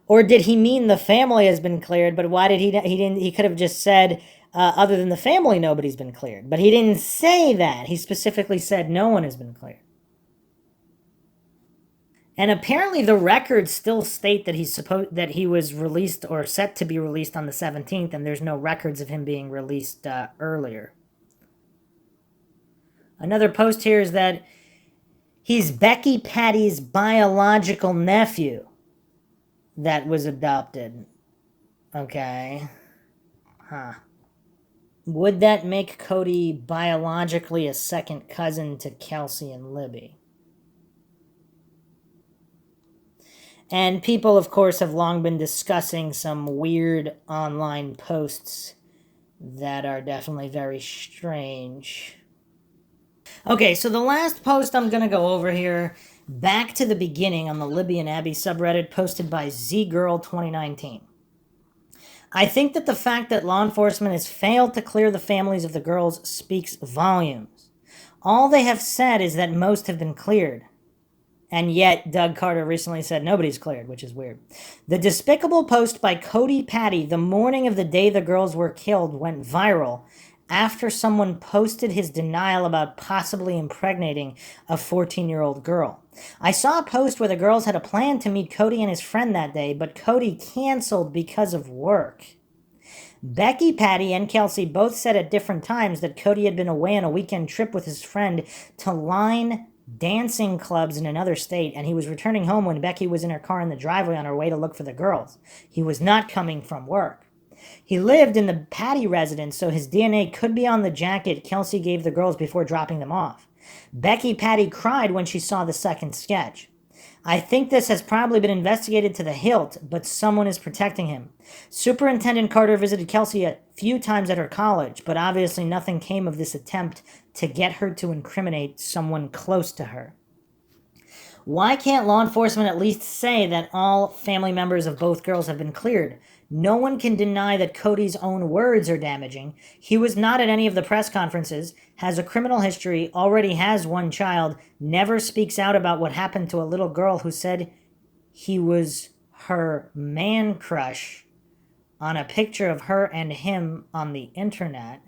Or did he mean the family has been cleared? But why did he could have just said, other than the family, nobody's been cleared. But he didn't say that. He specifically said no one has been cleared. And apparently the records still state that he was released or set to be released on the 17th, and there's no records of him being released earlier. Another post here is that he's Becky Patty's biological nephew that was adopted. Okay. Huh. Would that make Cody biologically a second cousin to Kelsey and Libby? And people, of course, have long been discussing some weird online posts that are definitely very strange. Okay, so the last post I'm going to go over here, back to the beginning on the Libby and Abby subreddit, posted by ZGirl2019. I think that the fact that law enforcement has failed to clear the families of the girls speaks volumes. All they have said is that most have been cleared. And yet, Doug Carter recently said nobody's cleared, which is weird. The despicable post by Cody Patty the morning of the day the girls were killed went viral after someone posted his denial about possibly impregnating a 14-year-old girl. I saw a post where the girls had a plan to meet Cody and his friend that day, but Cody canceled because of work. Becky, Patty, and Kelsey both said at different times that Cody had been away on a weekend trip with his friend to line dancing clubs in another state, and he was returning home when Becky was in her car in the driveway on her way to look for the girls. He was not coming from work. He lived in the Patty residence, so his DNA could be on the jacket Kelsey gave the girls before dropping them off. Becky Patty cried when she saw the second sketch. I think this has probably been investigated to the hilt, but someone is protecting him. Superintendent Carter visited Kelsey a few times at her college, but obviously nothing came of this attempt to get her to incriminate someone close to her. Why can't law enforcement at least say that all family members of both girls have been cleared? No one can deny that Cody's own words are damaging. He was not at any of the press conferences, has a criminal history, already has one child, never speaks out about what happened to a little girl who said he was her man crush on a picture of her and him on the internet.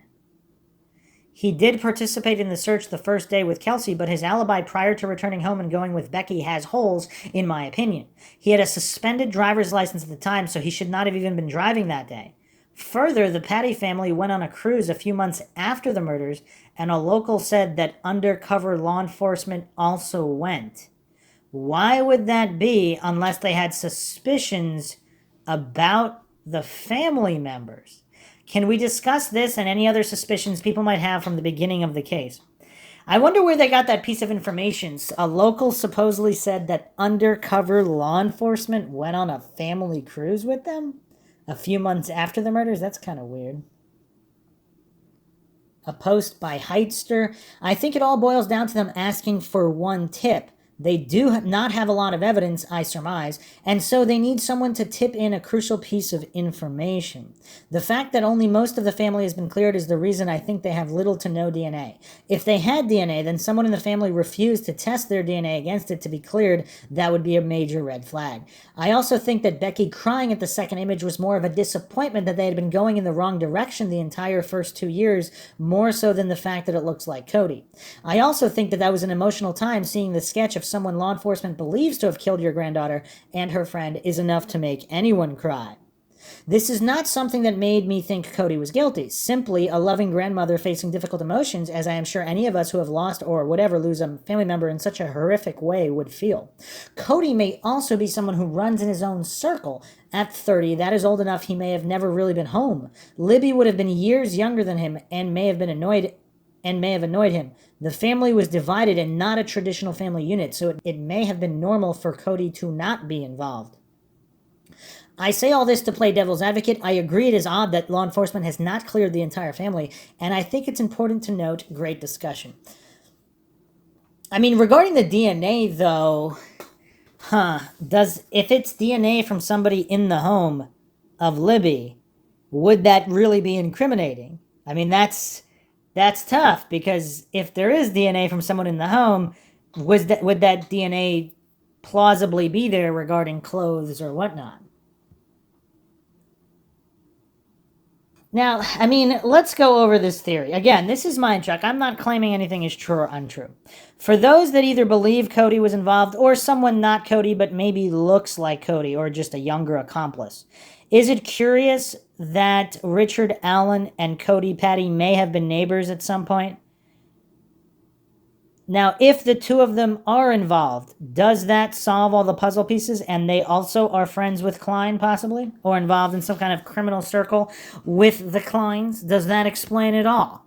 He did participate in the search the first day with Kelsey, but his alibi prior to returning home and going with Becky has holes, in my opinion. He had a suspended driver's license at the time, so he should not have even been driving that day. Further, the Patty family went on a cruise a few months after the murders, and a local said that undercover law enforcement also went. Why would that be unless they had suspicions about the family members? Can we discuss this and any other suspicions people might have from the beginning of the case? I wonder where they got that piece of information. A local supposedly said that undercover law enforcement went on a family cruise with them a few months after the murders. That's kind of weird. A post by Heightster. I think it all boils down to them asking for one tip. They do not have a lot of evidence, I surmise, and so they need someone to tip in a crucial piece of information. The fact that only most of the family has been cleared is the reason I think they have little to no DNA. If they had DNA, then someone in the family refused to test their DNA against it to be cleared. That would be a major red flag. I also think that Becky crying at the second image was more of a disappointment that they had been going in the wrong direction the entire first 2 years, more so than the fact that it looks like Cody. I also think that was an emotional time. Seeing the sketch of someone law enforcement believes to have killed your granddaughter and her friend is enough to make anyone cry. This is not something that made me think Cody was guilty. Simply a loving grandmother facing difficult emotions, as I am sure any of us who have lost or whatever lose a family member in such a horrific way would feel. Cody may also be someone who runs in his own circle. At 30, that is old enough he may have never really been home. Libby would have been years younger than him and may have annoyed him. The family was divided and not a traditional family unit, so it may have been normal for Cody to not be involved. I say all this to play devil's advocate. I agree it is odd that law enforcement has not cleared the entire family, and I think it's important to note great discussion. I mean, regarding the DNA, though, if it's DNA from somebody in the home of Libby, would that really be incriminating? I mean, that's tough, because if there is DNA from someone in the home, would that DNA plausibly be there regarding clothes or whatnot? Now, I mean, let's go over this theory. Again, this is Mindshock. I'm not claiming anything is true or untrue. For those that either believe Cody was involved or someone not Cody but maybe looks like Cody or just a younger accomplice, is it curious that Richard Allen and Cody Patty may have been neighbors at some point? Now, if the two of them are involved, does that solve all the puzzle pieces and they also are friends with Klein, possibly? Or involved in some kind of criminal circle with the Kleins? Does that explain it all?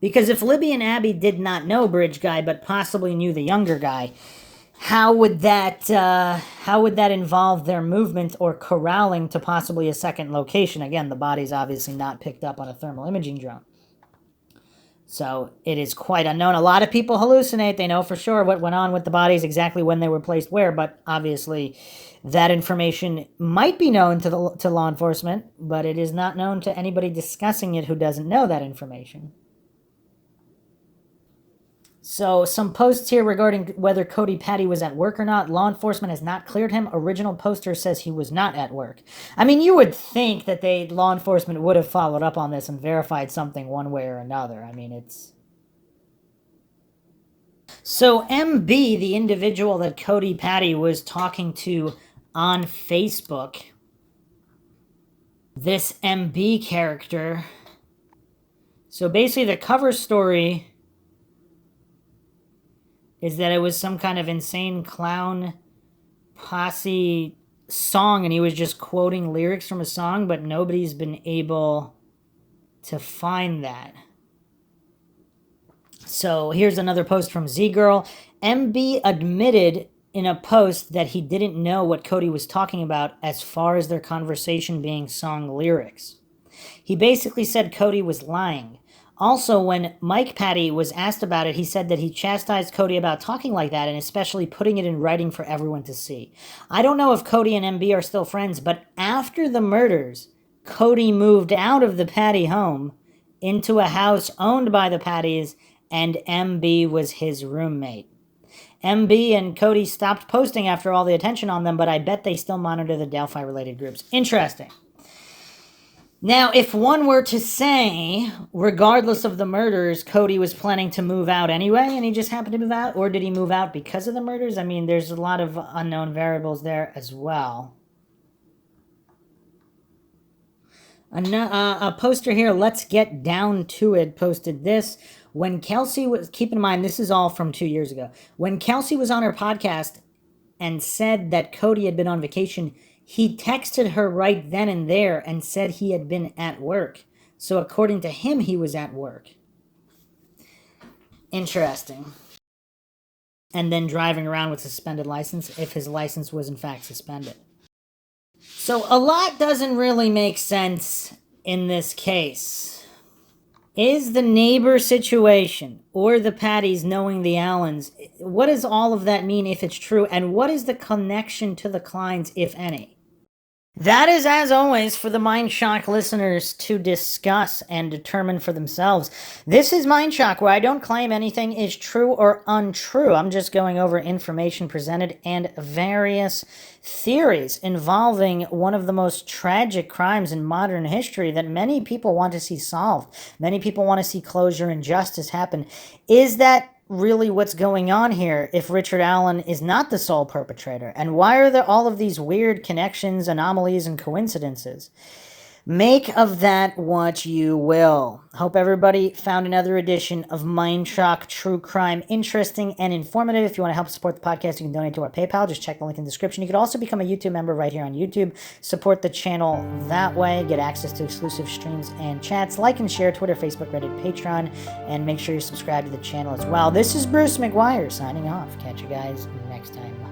Because if Libby and Abby did not know Bridge Guy but possibly knew the younger guy, how would that involve their movement or corralling to possibly a second location? Again, the body's obviously not picked up on a thermal imaging drone. So it is quite unknown. A lot of people hallucinate. They know for sure what went on with the bodies, exactly when they were placed where, but obviously that information might be known to law enforcement, but it is not known to anybody discussing it who doesn't know that information. So some posts here regarding whether Cody Patty was at work or not. Law enforcement has not cleared him. Original poster says he was not at work. I mean, you would think that law enforcement would have followed up on this and verified something one way or another. I mean, it's... So MB, the individual that Cody Patty was talking to on Facebook, this MB character... So basically the cover story is that it was some kind of insane clown posse song, and he was just quoting lyrics from a song, but nobody's been able to find that. So here's another post from Z-Girl. MB admitted in a post that he didn't know what Cody was talking about as far as their conversation being song lyrics. He basically said Cody was lying. Also, when Mike Patty was asked about it, he said that he chastised Cody about talking like that and especially putting it in writing for everyone to see. I don't know if Cody and MB are still friends, but after the murders, Cody moved out of the Patty home into a house owned by the Pattys, and MB was his roommate. MB and Cody stopped posting after all the attention on them, but I bet they still monitor the Delphi-related groups. Interesting. Now, if one were to say, regardless of the murders, Cody was planning to move out anyway, and he just happened to move out, or did he move out because of the murders? I mean, there's a lot of unknown variables there as well. A poster here, Let's Get Down to It, posted this. When Kelsey was, keep in mind, this is all from 2 years ago. When Kelsey was on her podcast and said that Cody had been on vacation, he texted her right then and there and said he had been at work. So according to him, he was at work. Interesting. And then driving around with suspended license if his license was in fact suspended. So a lot doesn't really make sense in this case. Is the neighbor situation or the Patties knowing the Allens, what does all of that mean if it's true? And what is the connection to the Kleins, if any? That is, as always, for the Mindshock listeners to discuss and determine for themselves. This is Mindshock, where I don't claim anything is true or untrue. I'm just going over information presented and various theories involving one of the most tragic crimes in modern history that many people want to see solved. Many people want to see closure and justice happen. Is that really what's going on here if Richard Allen is not the sole perpetrator? And why are there all of these weird connections, anomalies, and coincidences? Make of that what you will. Hope everybody found another edition of Mindshock True Crime interesting and informative. If you want to help support the podcast, you can donate to our PayPal. Just check the link in the description. You could also become a YouTube member right here on YouTube. Support the channel that way. Get access to exclusive streams and chats. Like and share Twitter, Facebook, Reddit, Patreon. And make sure you subscribe to the channel as well. This is Bruce McGuire signing off. Catch you guys next time.